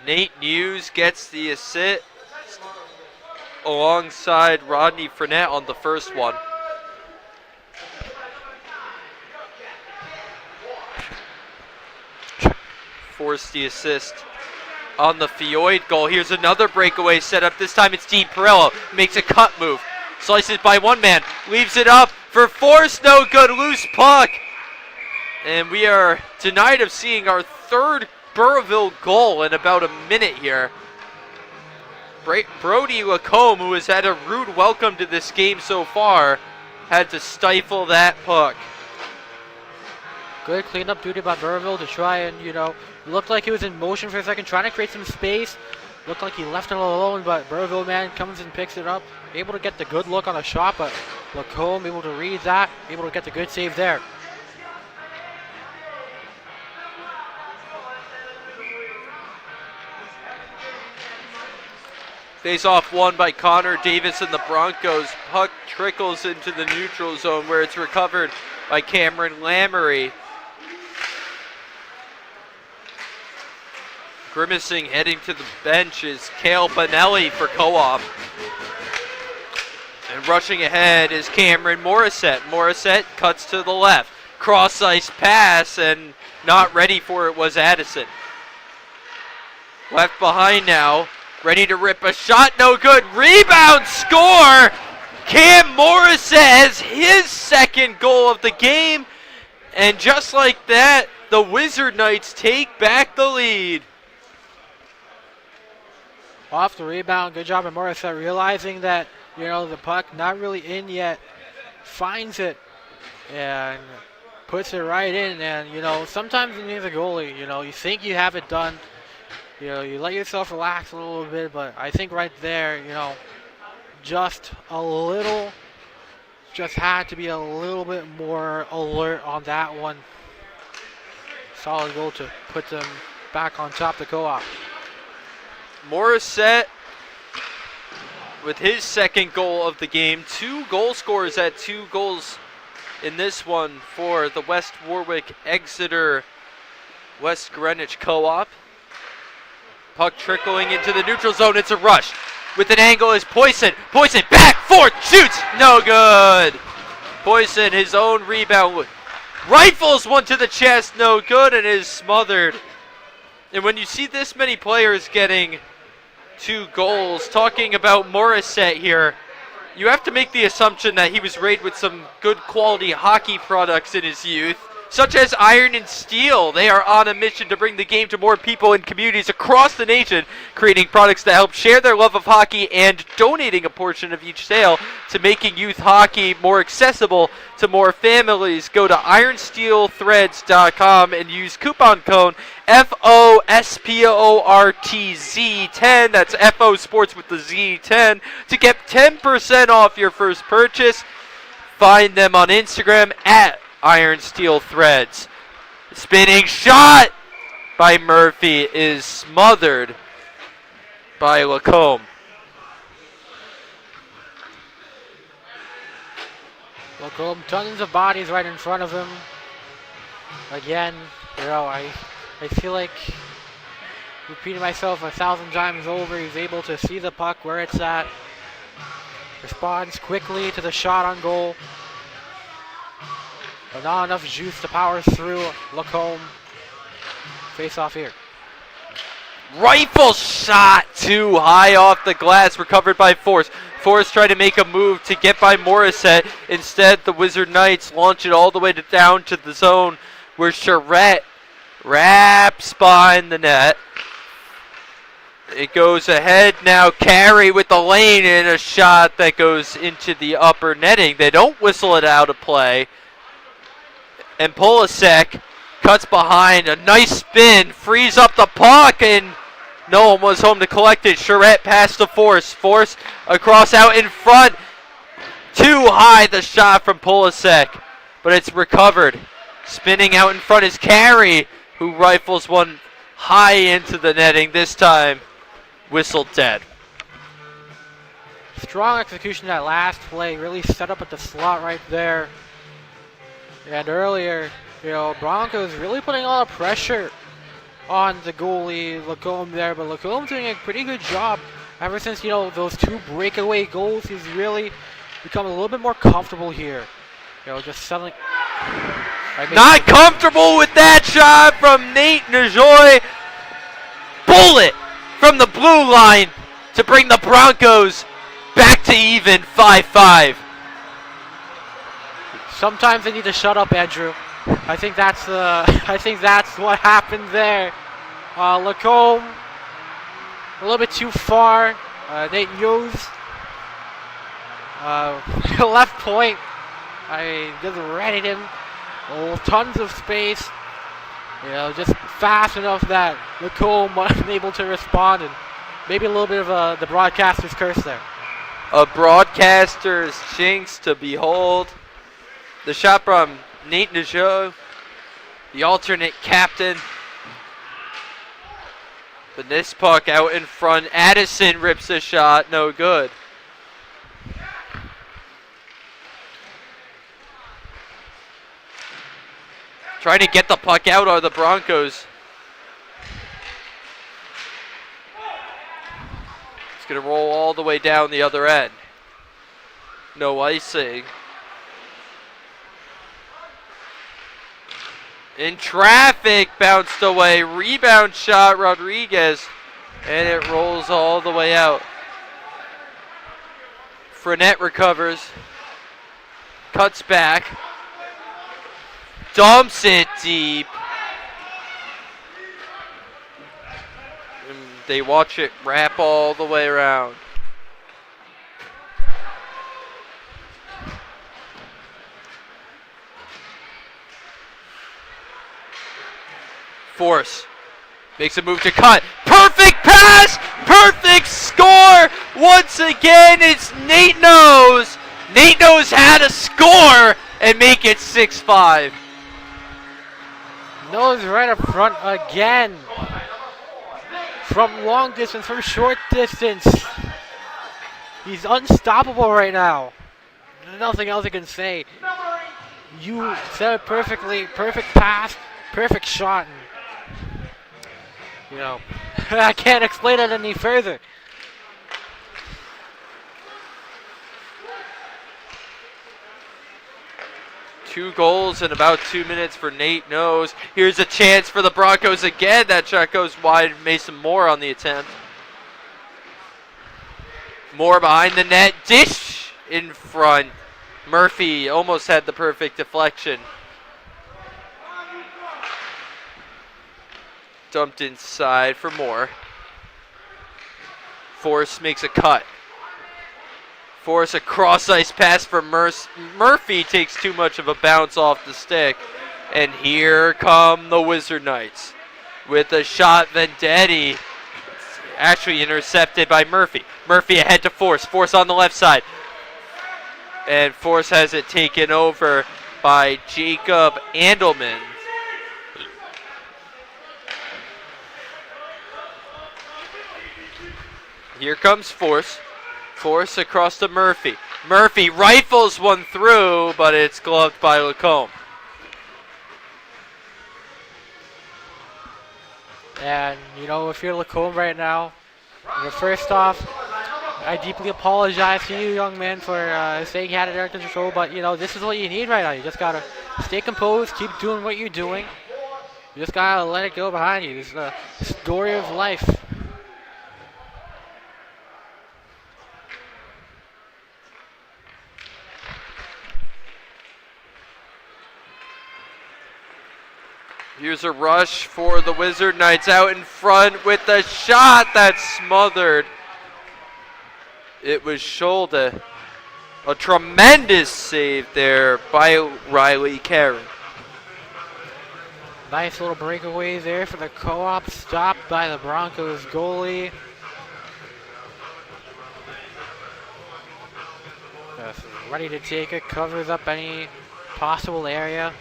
Nate News gets the assist alongside Rodney Fournette on the first one. Forced the assist on the Fioid goal. Here's another breakaway set up. This time it's Dean Perillo. Makes a cut move. Slices by one man. Leaves it up for Force. No good. Loose puck. And we are denied of seeing our third Burrillville goal in about a minute here. Brody Lacombe, who has had a rude welcome to this game so far, had to stifle that puck. Good cleanup duty by Burrillville to try and, looked like he was in motion for a second, trying to create some space. Looked like he left it alone, but Burrillville man comes and picks it up. Able to get the good look on a shot, but Lacombe able to read that, able to get the good save there. Face off won by Connor Davis and the Broncos. Puck trickles into the neutral zone where it's recovered by Cameron Lamery. Grimacing heading to the bench is Cale Bonelli for Co-op. And rushing ahead is Cameron Morissette. Morissette cuts to the left. Cross-ice pass, and not ready for it was Addison. Left behind now. Ready to rip a shot, no good. Rebound, score! Cam Morissette has his second goal of the game. And just like that, the Wizard Knights take back the lead. Off the rebound, good job by Morissette, realizing that, the puck not really in yet. Finds it and puts it right in. And, sometimes you need a goalie, you think you have it done. You let yourself relax a little bit, but I think right there, just had to be a little bit more alert on that one. Solid goal to put them back on top of the Co-op. Morissette with his second goal of the game. 2 goal scorers at 2 goals in this one for the West Warwick Exeter West Greenwich Co-op. Puck trickling into the neutral zone. It's a rush. With an angle is Poisson. Poisson back, forth, shoots. No good. Poisson, his own rebound. Rifles one to the chest. No good, and is smothered. And when you see this many players getting 2 goals, talking about Morissette here, you have to make the assumption that he was raised with some good quality hockey products in his youth, such as Iron and Steel. They are on a mission to bring the game to more people and communities across the nation, creating products that help share their love of hockey and donating a portion of each sale to making youth hockey more accessible to more families. Go to ironsteelthreads.com and use coupon code FOSPORTZ10, that's FO Sports with the Z10, to get 10% off your first purchase. Find them on Instagram at Iron Steel Threads. Spinning shot by Murphy is smothered by Lacombe. Lacombe, tons of bodies right in front of him. Again, I feel like repeating myself 1,000 times over. He's able to see the puck where it's at. Responds quickly to the shot on goal. but not enough juice to power through. Lacombe. Face off here. Rifle shot too high off the glass, recovered by Force. Force tried to make a move to get by Morissette. Instead, the Wizard Knights launch it all the way down to the zone where Charette wraps behind the net. It goes ahead now. Carey with the lane and a shot that goes into the upper netting. They don't whistle it out of play. And Polasek cuts behind. A nice spin. Frees up the puck and no one was home to collect it. Charette past the Force. Force across out in front. Too high the shot from Polasek. But it's recovered. Spinning out in front is Carey, who rifles one high into the netting. This time whistled dead. Strong execution that last play. Really set up at the slot right there. And earlier, Broncos really putting a lot of pressure on the goalie, Lacombe there. But Lacombe doing a pretty good job. Ever since, those 2 breakaway goals, he's really become a little bit more comfortable here. Just settling. Not comfortable with that shot from Nate Najoy. Bullet from the blue line to bring the Broncos back to even 5-5. Sometimes they need to shut up, Andrew. I think that's what happened there. Lacombe a little bit too far. Nate Hughes left point. I just readied him. Tons of space. Just fast enough that Lacombe wasn't able to respond, and maybe a little bit of the broadcaster's curse there. A broadcaster's jinx to behold. The shot from Nate Najoy, the alternate captain. But this puck out in front. Addison rips a shot, no good. Trying to get the puck out are the Broncos. It's going to roll all the way down the other end. No icing. In traffic, bounced away. Rebound shot, Rodriguez. And it rolls all the way out. Fournette recovers. Cuts back. Dumps it deep. And they watch it wrap all the way around. Force makes a move to cut. Perfect pass! Perfect score! Once again, it's Nate Knows. Nate Knows how to score and make it 6-5. Knows right up front again. From long distance, from short distance. He's unstoppable right now. Nothing else I can say. You said it perfectly. Perfect pass, perfect shot. And, I can't explain it any further. Two goals in about 2 minutes for Nate Knows. Here's a chance for the Broncos again. That shot goes wide. Mason Moore on the attempt. Moore behind the net. Dish in front. Murphy almost had the perfect deflection. Dumped inside for Moore. Force makes a cut. Force a cross-ice pass for Murphy. Takes too much of a bounce off the stick. And here come the Wizard Knights. With a shot, Vendetti. Actually intercepted by Murphy. Murphy ahead to Force. Force on the left side. And Force has it taken over by Jacob Andelman. Here comes Force. Force across to Murphy. Murphy rifles one through, but it's gloved by Lacombe. And, if you're Lacombe right now, first off, I deeply apologize to you, young man, for saying you had it under control, but, this is what you need right now. You just got to stay composed, keep doing what you're doing. You just gotta let it go behind you. This is the story of life. Here's a rush for the Wizard Knights out in front with the shot that's smothered. It was Scholde. A tremendous save there by Riley Karen. Nice little breakaway there for the co-op, stopped by the Broncos goalie. Just ready to take it, covers up any possible area.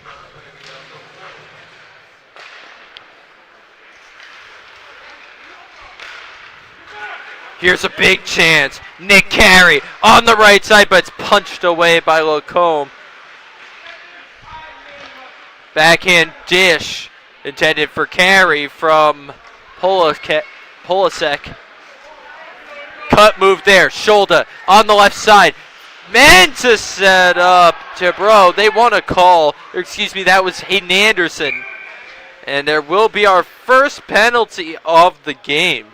Here's a big chance. Nick Carey on the right side, but it's punched away by Lacombe. Backhand dish intended for Carey from Polasek. Cut move there. Scholde on the left side. Meant to set up Jabro. They want a call. Or excuse me, that was Hayden Anderson. And there will be our first penalty of the game.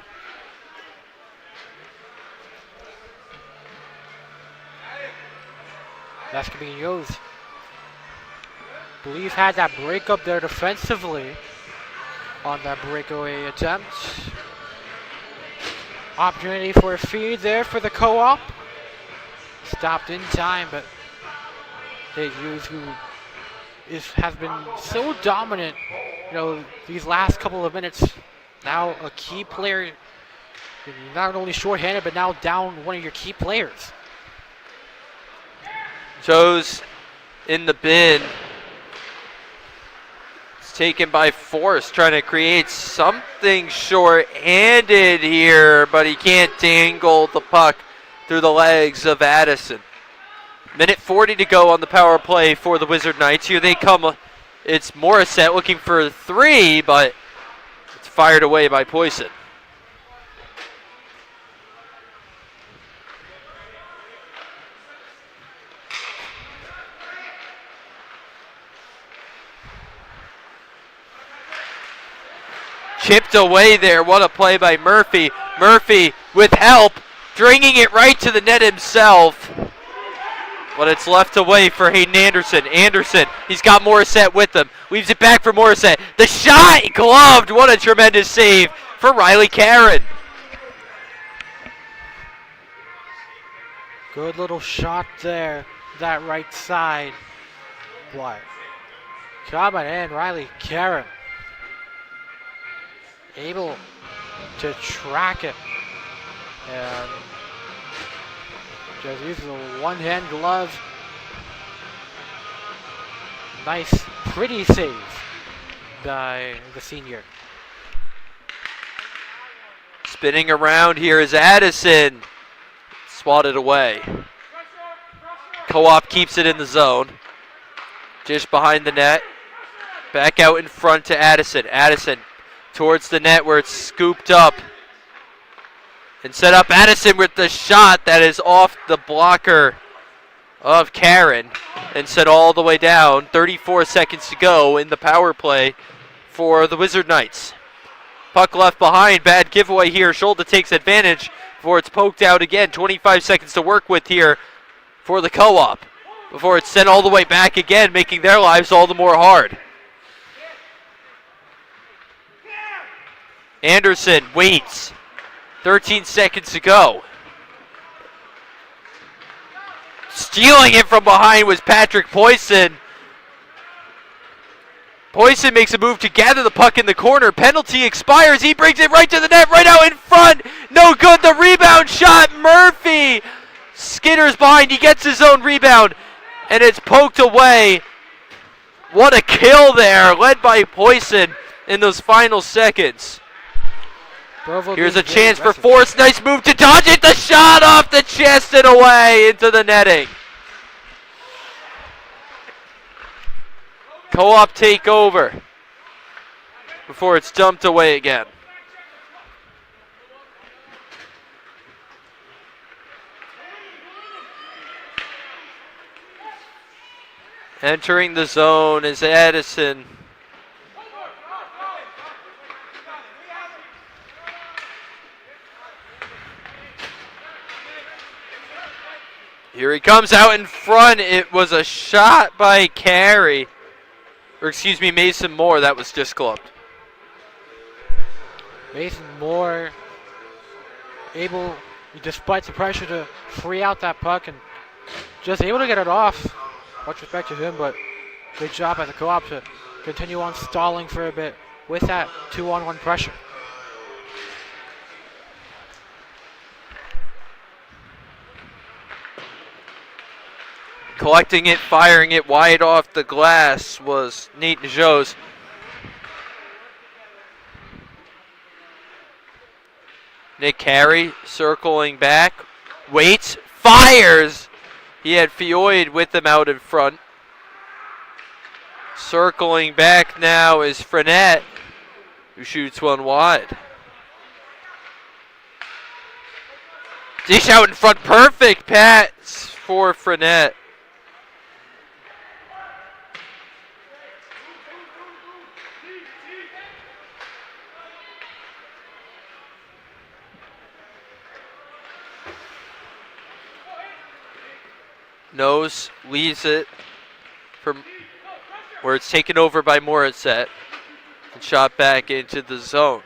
That's going to be Yost. Believe had that break up there defensively on that breakaway attempt. Opportunity for a feed there for the co-op. Stopped in time, but they use who has been so dominant, these last couple of minutes. Now a key player, not only shorthanded, but now down one of your key players. Joe's in the bin. It's taken by force, trying to create something short-handed here, but he can't dangle the puck through the legs of Addison. Minute 40 to go on the power play for the Wizard Knights. Here they come. It's Morissette looking for 3, but it's fired away by Poison. Chipped away there. What a play by Murphy. Murphy with help, bringing it right to the net himself. But it's left away for Hayden Anderson. Anderson, he's got Morissette with him. Leaves it back for Morissette. The shot gloved. What a tremendous save for Riley Karen. Good little shot there, that right side. What? Coming in, Riley Karen. Able to track it. And just uses a one-hand glove. Nice, pretty save by the senior. Spinning around here is Addison. Swatted away. Co-op keeps it in the zone. Just behind the net. Back out in front to Addison. Addison towards the net where it's scooped up. And set up Addison with the shot that is off the blocker of Karen. And set all the way down. 34 seconds to go in the power play for the Wizard Knights. Puck left behind. Bad giveaway here. Scholde takes advantage before it's poked out again. 25 seconds to work with here for the co-op. Before it's sent all the way back again, making their lives all the more hard. Anderson waits. 13 seconds to go. Stealing it from behind was Patrick Poisson. Poisson makes a move to gather the puck in the corner. Penalty expires. He brings it right to the net, right out in front. No good. The rebound shot. Murphy skitters behind. He gets his own rebound, and it's poked away. What a kill there, led by Poisson in those final seconds. Here's a chance for Force. Nice move to dodge it. The shot off the chest and away into the netting. Co-op take over before it's dumped away again. Entering the zone is Edison. Here he comes out in front. It was a shot by Carey. Or excuse me, Mason Moore. That was just gloved. Mason Moore able, despite the pressure, to free out that puck and just able to get it off. Much respect to him, but good job at the co-op to continue on stalling for a bit with that 2-on-1 pressure. Collecting it, firing it wide off the glass was Nate Najos. Nick Carey circling back, waits, fires. He had Fioid with him out in front. Circling back now is Frenette, who shoots one wide. Dish out in front, perfect pass for Frenette. Nose leaves it from where it's taken over by Morissette and shot back into the zone.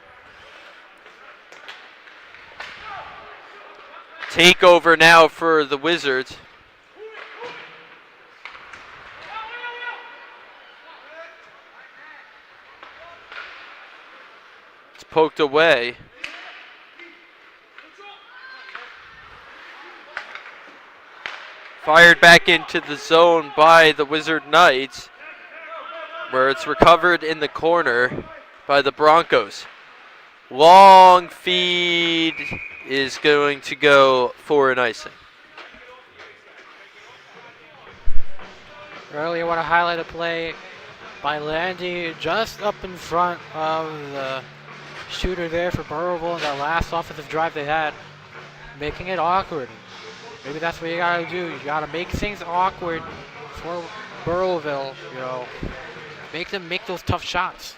Takeover now for the Wizards. It's poked away. Fired back into the zone by the Wizard Knights, where it's recovered in the corner by the Broncos. Long feed is going to go for an icing. Earlier, I want to highlight a play by Landy just up in front of the shooter there for Burrillville in that last offensive drive they had, making it awkward. Maybe that's what you gotta do. You gotta make things awkward for Burrillville, you know. Make them make those tough shots.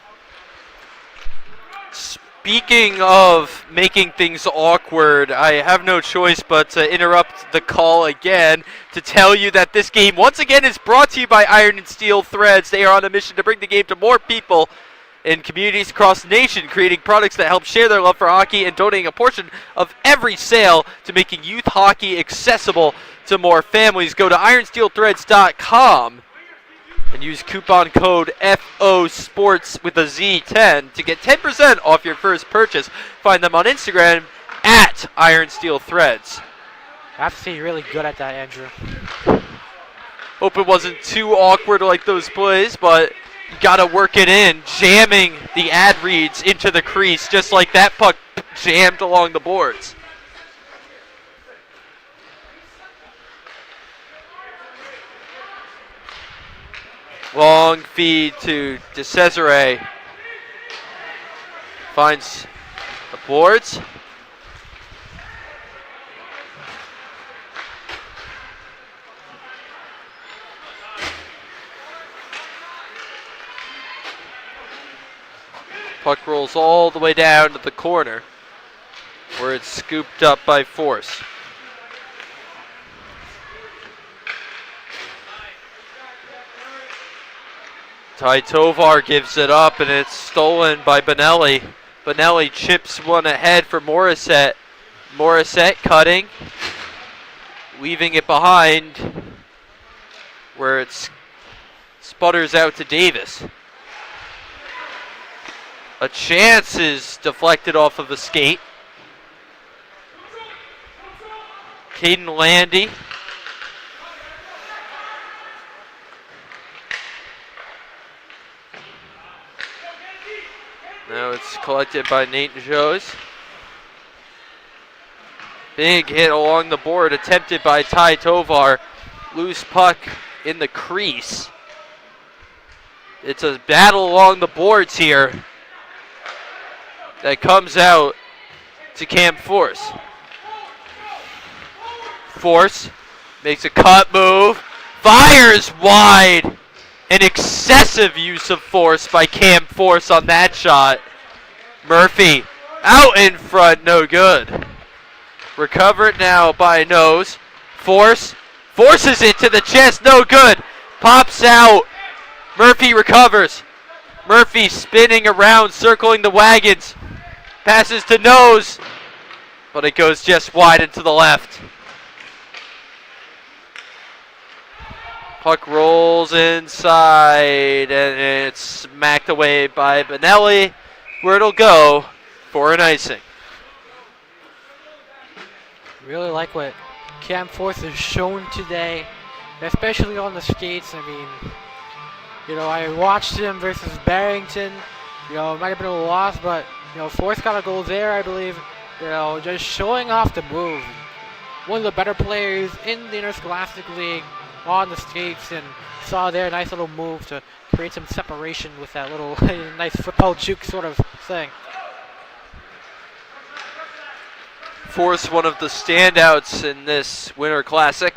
Speaking of making things awkward, I have no choice but to interrupt the call again to tell you that this game once again is brought to you by Iron and Steel Threads. They are on a mission to bring the game to more people in communities across the nation, creating products that help share their love for hockey and donating a portion of every sale to making youth hockey accessible to more families. Go to ironsteelthreads.com and use coupon code FOSPORTS with a Z10 to get 10% off your first purchase. Find them on Instagram at ironsteelthreads. I have to say you're really good at that, Andrew. Hope it wasn't too awkward like those plays, but you gotta work it in, jamming the ad reads into the crease, just like that puck jammed along the boards. Long feed to DeCesare. Finds the boards. Puck rolls all the way down to the corner, where it's scooped up by Force. Ty Tovar gives it up, and it's stolen by Benelli. Benelli chips one ahead for Morissette. Morissette cutting, leaving it behind, where it sputters out to Davis. A chance is deflected off of a skate. Caden Landy. Now it's collected by Nate Najos. Big hit along the board attempted by Ty Tovar. Loose puck in the crease. It's a battle along the boards here that comes out to Cam Force. Force makes a cut move, fires wide. An excessive use of force by Cam Force on that shot. Murphy out in front, no good. Recovered now by Nose. Force. Forces it to the chest, no good. Pops out. Murphy recovers. Murphy spinning around, circling the wagons. Passes to Nose. But it goes just wide and to the left. Puck rolls inside, and it's smacked away by Benelli, where it'll go for an icing. Really like what Cam Force has shown today, especially on the skates. I mean, you know, I watched him versus Barrington. You know, it might have been a loss, but, you know, Force got a goal there, I believe. You know, just showing off the move. One of the better players in the Interscholastic League on the skates, and saw their nice little move to create some separation with that little nice football juke sort of thing. Force, one of the standouts in this Winter Classic.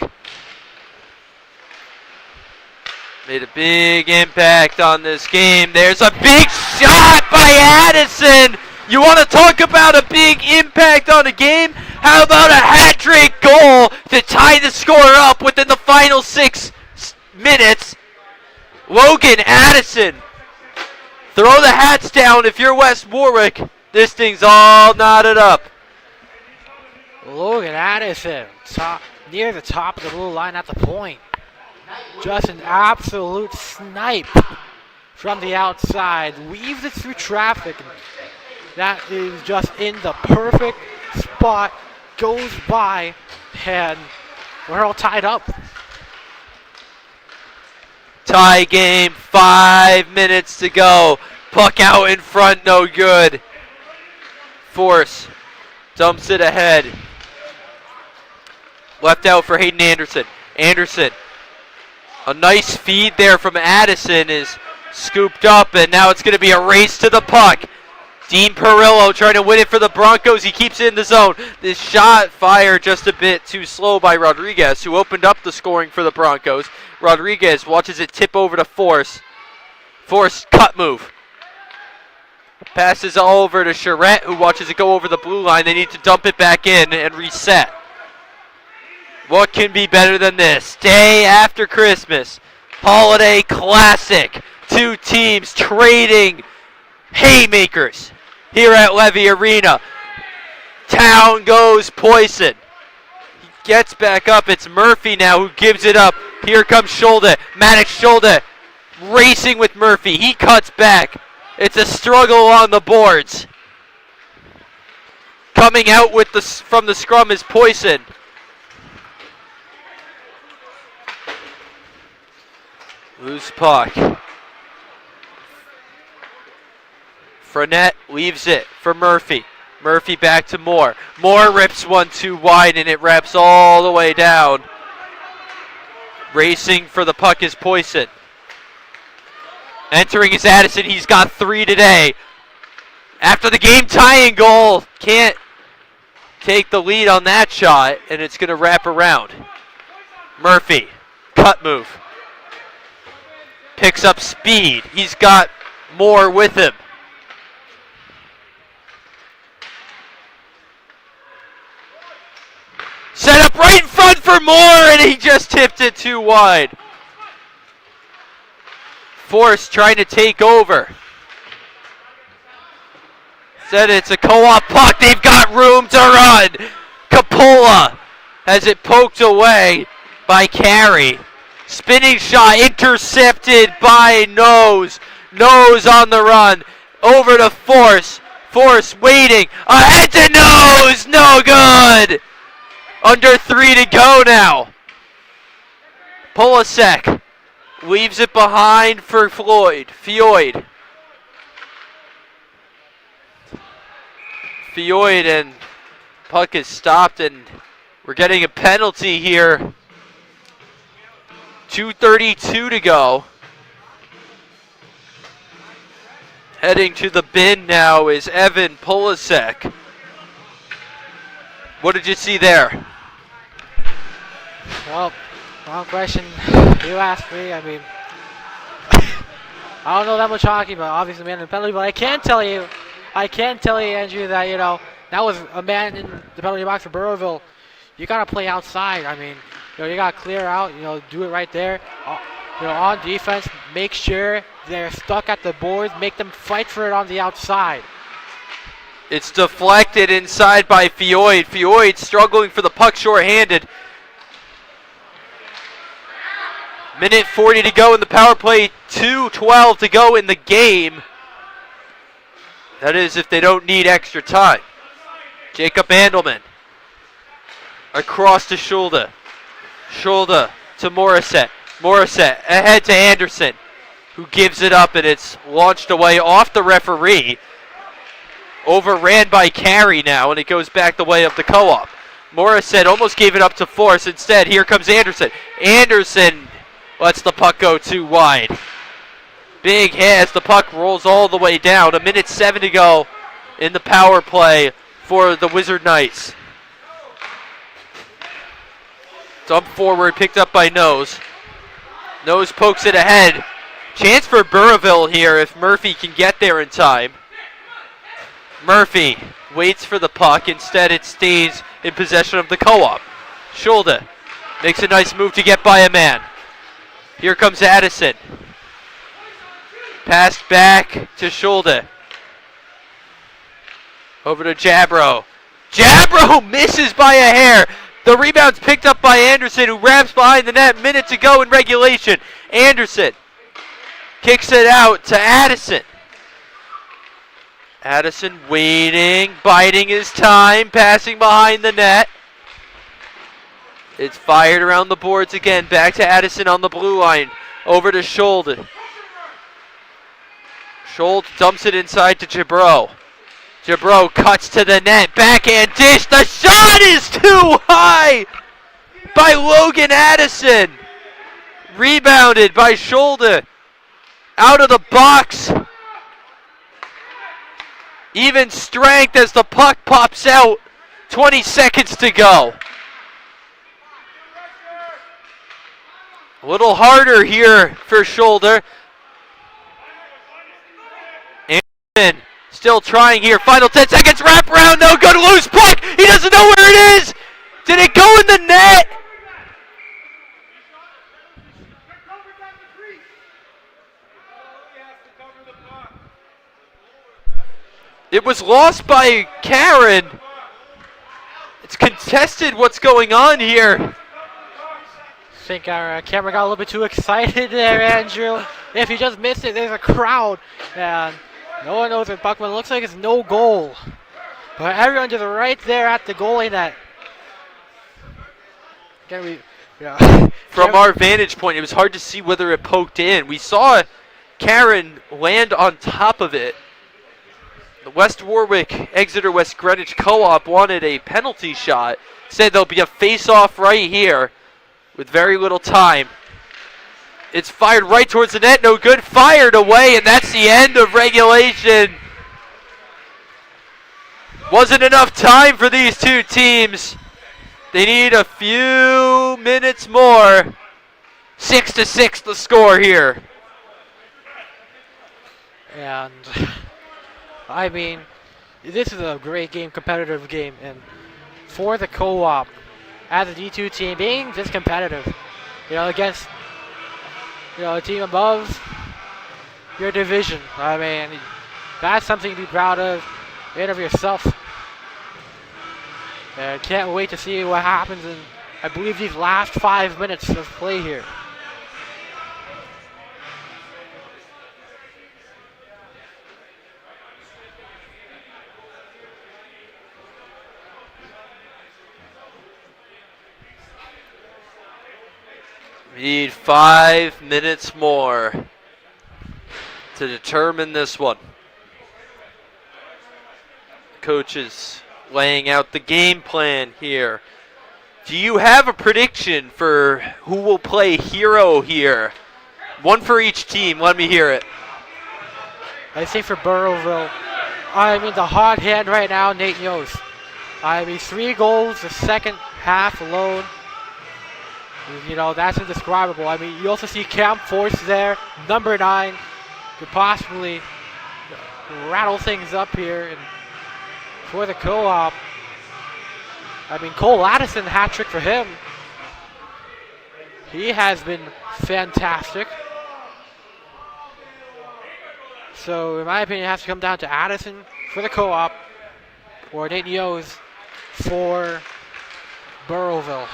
Made a big impact on this game. There's a big shot by Addison. You want to talk about a big impact on a game? How about a hat-trick goal to tie the score up within the final 6 minutes? Logan Addison. Throw the hats down if you're West Warwick. This thing's all knotted up. Logan Addison, near the top of the blue line at the point. Just an absolute snipe from the outside. Weaves it through traffic. And that is just in the perfect spot. Goes by, and we're all tied up. Tie game, 5 minutes to go. Puck out in front, no good. Force dumps it ahead. Left out for Hayden Anderson. Anderson, a nice feed there from Addison, is scooped up, and now it's going to be a race to the puck. Dean Perillo trying to win it for the Broncos. He keeps it in the zone. This shot fired just a bit too slow by Rodriguez, who opened up the scoring for the Broncos. Rodriguez watches it tip over to Force. Force cut move. Passes over to Charette, who watches it go over the blue line. They need to dump it back in and reset. What can be better than this? Day after Christmas. Holiday Classic. Two teams trading haymakers here at Levy Arena. Town goes Poison. He gets back up. It's Murphy now who gives it up. Here comes Scholde. Maddox Scholde racing with Murphy. He cuts back. It's a struggle on the boards. Coming out with from the scrum is Poison. Loose puck. Frenette leaves it for Murphy. Murphy back to Moore. Moore rips one too wide, and it wraps all the way down. Racing for the puck is Poison. Entering is Addison. He's got 3 today. After the game tying goal, can't take the lead on that shot, and it's going to wrap around. Murphy, cut move. Picks up speed. He's got Moore with him. Set up right in front for Moore, and he just tipped it too wide. Force trying to take over. Said it's a co-op puck. They've got room to run. Capola has it poked away by Carey. Spinning shot intercepted by Nose. Nose on the run. Over to Force. Force waiting. Ahead to Nose. No good. Under 3 to go now. Polasek leaves it behind for Floyd. Fioid. Fioid, and puck is stopped, and we're getting a penalty here. 2:32 to go. Heading to the bin now is Evan Polasek. What did you see there? Well, wrong question. You asked me. I mean, I don't know that much hockey, but obviously man in the penalty. But I can tell you, Andrew, that that was a man in the penalty box for Burrillville. You gotta play outside. I mean, you gotta clear out. Do it right there. On defense, make sure they're stuck at the boards. Make them fight for it on the outside. It's deflected inside by Fioid. Fioid struggling for the puck short-handed. Minute 40 to go in the power play. 2:12 to go in the game. That is if they don't need extra time. Jacob Andelman. Across to Schulde. Schulde to Morissette. Morissette ahead to Anderson, who gives it up, and it's launched away off the referee. Overran by Carey now, and it goes back the way of the co-op. Morissette almost gave it up to Force. Instead, here comes Anderson. Anderson lets the puck go too wide. Big hit as the puck rolls all the way down. 1:07 to go in the power play for the Wizard Knights. Dump forward, picked up by Nose. Nose pokes it ahead. Chance for Burrillville here if Murphy can get there in time. Murphy waits for the puck. Instead, it stays in possession of the co-op. Schulde makes a nice move to get by a man. Here comes Addison. Passed back to Schulde. Over to Jabro. Jabro misses by a hair. The rebound's picked up by Anderson, who wraps behind the net. Minute to go in regulation. Anderson kicks it out to Addison. Addison waiting, biding his time, passing behind the net. It's fired around the boards again. Back to Addison on the blue line. Over to Schulde. Schulde dumps it inside to Jabro. Jabro cuts to the net. Backhand dish. The shot is too high by Logan Addison. Rebounded by Schulde. Out of the box. Even strength as the puck pops out. 20 seconds to go. A little harder here for Schulde. Anderson still trying here. Final 10 seconds. Wrap around. No good. Loose puck. He doesn't know where it is. Did it go in the net? It was lost by Karen. It's contested what's going on here. I think our camera got a little bit too excited there, Andrew. If you just missed it, there's a crowd. And no one knows what Buckman looks like. It's no goal. But everyone just right there at the goalie net. From our vantage point, it was hard to see whether it poked in. We saw Karen land on top of it. The West Warwick Exeter West Greenwich Co-op wanted a penalty shot. Said there'll be a face-off right here with very little time. It's fired right towards the net. No good. Fired away, and that's the end of regulation. Wasn't enough time for these two teams. They need a few minutes more. 6-6 the score here. And I mean, this is a great game, competitive game, and for the co-op, as a D2 team, being this competitive, against, a team above your division. I mean, that's something to be proud of yourself. Can't wait to see what happens in, I believe, these last 5 minutes of play here. We need 5 minutes more to determine this one. Coaches laying out the game plan here. Do you have a prediction for who will play hero here? One for each team. Let me hear it. I say for Burrillville, I mean, the hot hand right now, Nate Yost. I mean, 3 goals the second half alone. That's indescribable. I mean, you also see Camp Force there, number 9. could possibly rattle things up here. And for the co-op, I mean, Cole Addison, hat trick for him. He has been fantastic. So, in my opinion, it has to come down to Addison for the co-op or Nate Neos for Burrillville.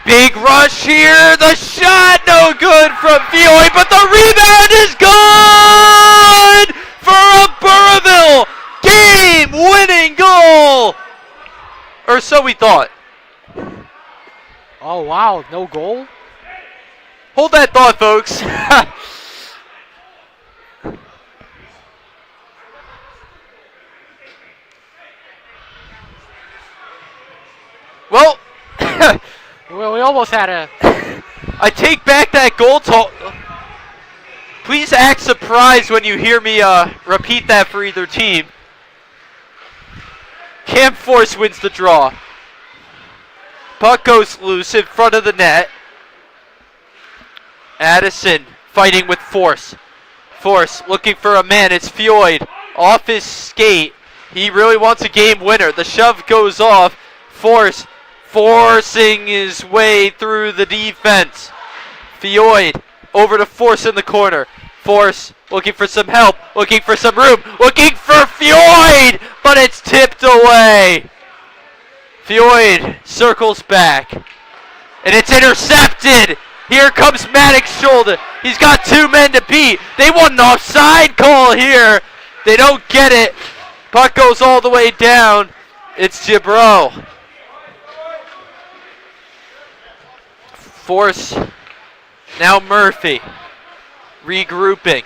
Big rush here. The shot no good from Fioy, but the rebound is good for a Burrillville game-winning goal. Or so we thought. Oh, wow. No goal? Hold that thought, folks. Well, Well, we almost had a... I take back that goal talk. Please act surprised when you hear me repeat that for either team. Camp Force wins the draw. Puck goes loose in front of the net. Addison fighting with Force. Force looking for a man. It's Fioyd off his skate. He really wants a game winner. The shove goes off. Force forcing his way through the defense. Fioyd over to Force in the corner. Force looking for some help, looking for some room, looking for Fioyd, but it's tipped away. Fioyd circles back, and it's intercepted. Here comes Maddox's shoulder. He's got two men to beat. They want an offside call here. They don't get it. Puck goes all the way down. It's Gibro. Force, now Murphy, regrouping.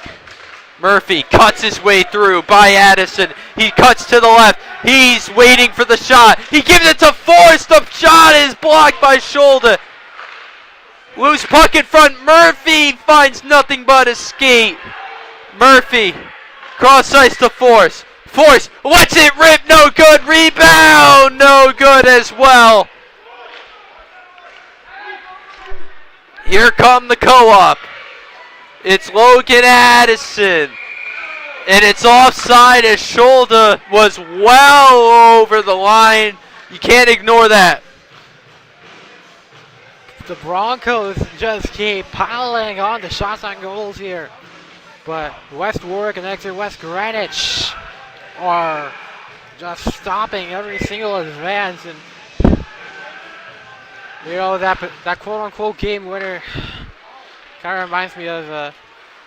Murphy cuts his way through by Addison. He cuts to the left. He's waiting for the shot. He gives it to Force. The shot is blocked by Shoulder. Loose puck in front. Murphy finds nothing but a skate. Murphy, cross ice to Force. Force lets it rip. No good. Rebound. No good as well. Here come the co-op. It's Logan Addison. And it's offside as Shoulder was well over the line. You can't ignore that. The Broncos just keep piling on the shots on goals here. But West Warwick and Exeter West Greenwich are just stopping every single advance. And you know, that quote-unquote game winner kind of reminds me of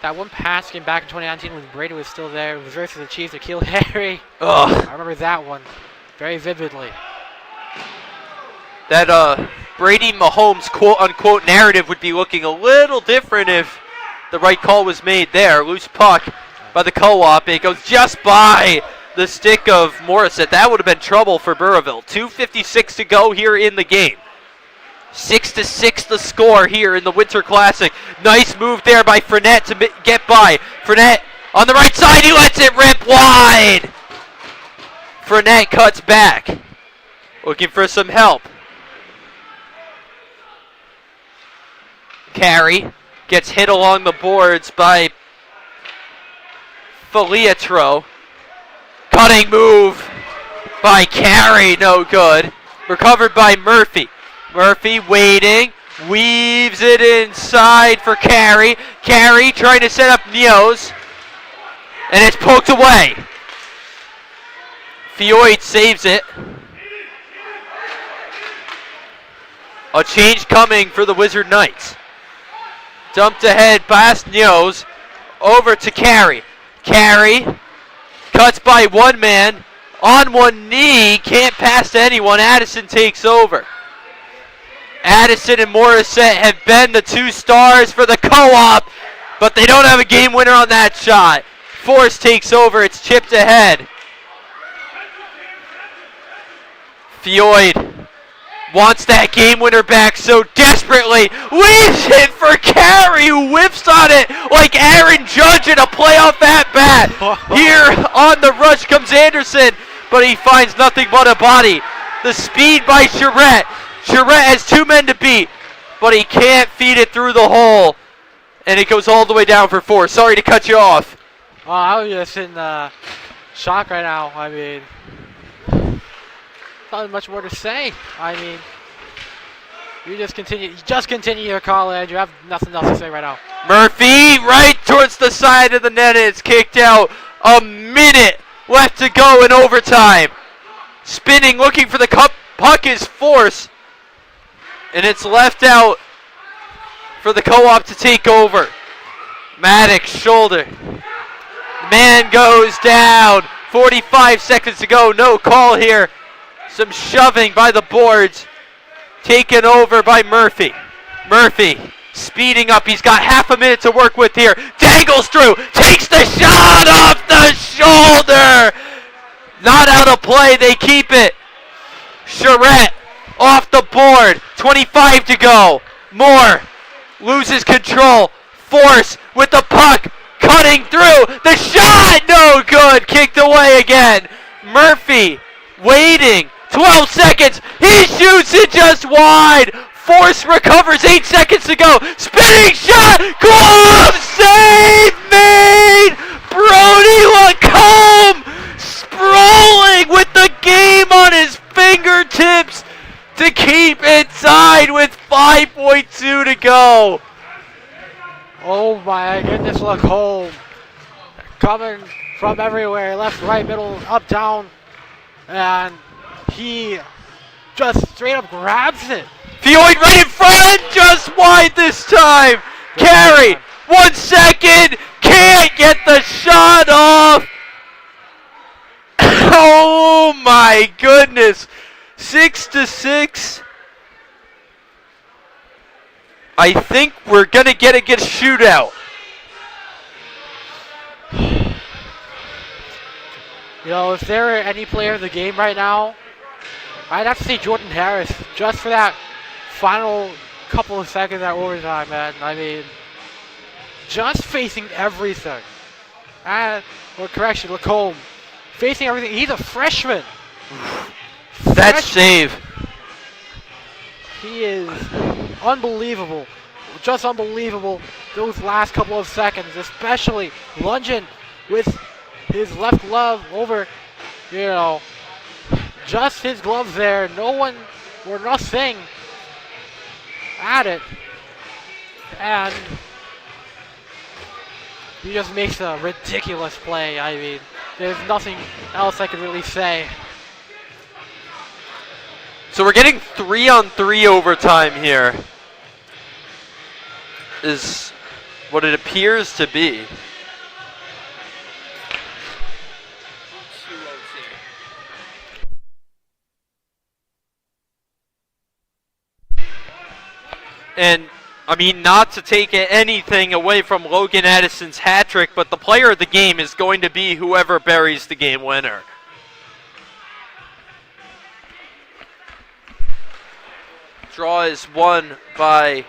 that one pass game back in 2019 when Brady was still there. It was versus the Chiefs, Akil Harry. Ugh. I remember that one very vividly. That Brady Mahomes quote-unquote narrative would be looking a little different if the right call was made there. Loose puck by the co-op. It goes just by the stick of Morissette. That would have been trouble for Burrillville. 2:56 to go here in the game. 6-6 the score here in the Winter Classic. Nice move there by Fournette to get by. Fournette on the right side. He lets it rip wide. Fournette cuts back. Looking for some help. Carey gets hit along the boards by Feliatro. Cutting move by Carey. No good. Recovered by Murphy. Murphy waiting, weaves it inside for Carey. Carey trying to set up Neos, and it's poked away. Fioyd saves it. A change coming for the Wizard Knights. Dumped ahead past Neos, over to Carey. Carey cuts by one man, on one knee, can't pass to anyone. Addison takes over. Addison and Morissette have been the two stars for the co-op, but they don't have a game winner on that shot. Force takes over. It's chipped ahead. Fioyd wants that game winner back so desperately. Leaves it for Carey, who whips on it like Aaron Judge in a playoff at-bat. Here on the rush comes Anderson, but he finds nothing but a body. The speed by Charette. Charette has two men to beat, but he can't feed it through the hole. And it goes all the way down for Force. Sorry to cut you off. Oh, I was just in shock right now. I mean, not much more to say. I mean, you just continue your call, and you have nothing else to say right now. Murphy right towards the side of the net. It's kicked out. A minute left to go in overtime. Spinning, looking for the puck is Force. And it's left out for the co-op to take over. Maddox, shoulder. Man goes down. 45 seconds to go. No call here. Some shoving by the boards. Taken over by Murphy. Murphy speeding up. He's got half a minute to work with here. Dangles through. Takes the shot off the shoulder. Not out of play. They keep it. Charette off the board. 25 to go. Moore loses control. Force with the puck. Cutting through. The shot. No good. Kicked away again. Murphy waiting. 12 seconds. He shoots it just wide. Force recovers. 8 seconds to go. Spinning shot. Glove save made. Brody Lacombe sprawling with the game on his fingertips to keep it tied with 5.2 to go. Oh my goodness, Lacombe. Coming from everywhere. Left, right, middle, up, down. And he just straight up grabs it. Fioid right in front, just wide this time. Carey, 1 second, can't get the shot off. Oh my goodness, 6-6. I think we're gonna get a shootout. You know, if there were any player in the game right now, I'd have to say Jordan Harris, just for that final couple of seconds at overtime, man. I mean, just facing everything. Or correction, Lacombe, facing everything. He's a freshman. That save. He is unbelievable. Just unbelievable. Those last couple of seconds, especially lunging with his left glove over, you know, just his gloves there. No one or nothing at it. And he just makes a ridiculous play. I mean, there's nothing else I could really say. So we're getting 3-on-3 overtime here. Is what it appears to be. And, I mean, not to take anything away from Logan Addison's hat trick, but the player of the game is going to be whoever buries the game winner. Draw is won by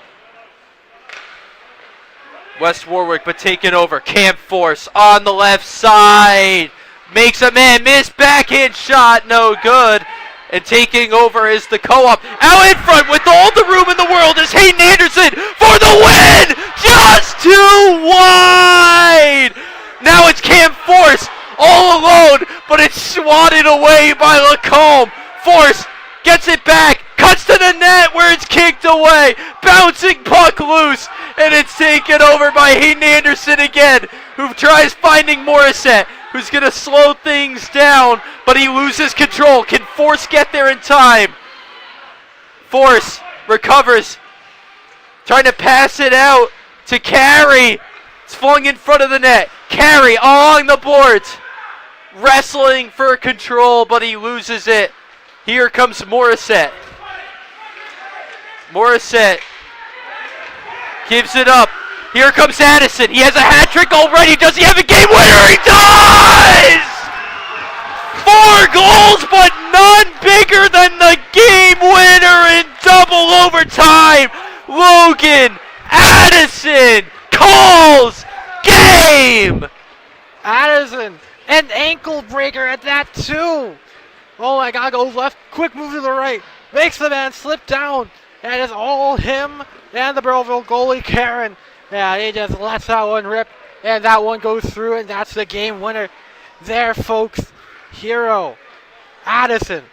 West Warwick, but taken over. Camp Force on the left side. Makes a man miss. Backhand shot, no good. And taking over is the co-op. Out in front with all the room in the world is Hayden Anderson for the win! Just too wide! Now it's Camp Force all alone, but it's swatted away by Lacombe. Force gets it back, cuts to the net where it's kicked away. Bouncing puck loose, and it's taken over by Hayden Anderson again, who tries finding Morissette, who's going to slow things down, but he loses control. Can Force get there in time? Force recovers, trying to pass it out to Carey. It's flung in front of the net. Carey along the boards, wrestling for control, but he loses it. Here comes Morissette. Morissette gives it up. Here comes Addison. He has a hat trick already. Does he have a game winner? He does! 4 goals, but none bigger than the game winner in double overtime. Logan Addison calls game. Addison, an ankle breaker at that too. Oh my God, goes left, quick move to the right, makes the man slip down, and it's all him and the Burrillville goalie, Karen. Yeah, he just lets that one rip, And that one goes through, and that's the game winner there, folks. Hero Addison,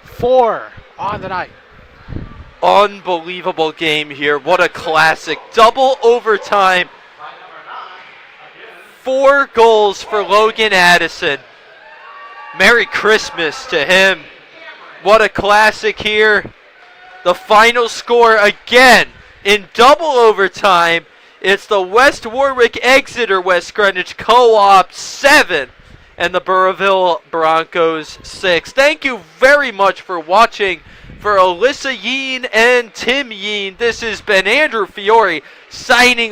4 on the night. Unbelievable game here. What a classic. Double overtime. 4 goals for Logan Addison. Merry Christmas to him. What a classic here. The final score again in double overtime. It's the West Warwick Exeter West Greenwich Co-op 7 and the Burrillville Broncos 6. Thank you very much for watching. For Alyssa Yeen and Tim Yeen, this has been Andrew Fiore signing off.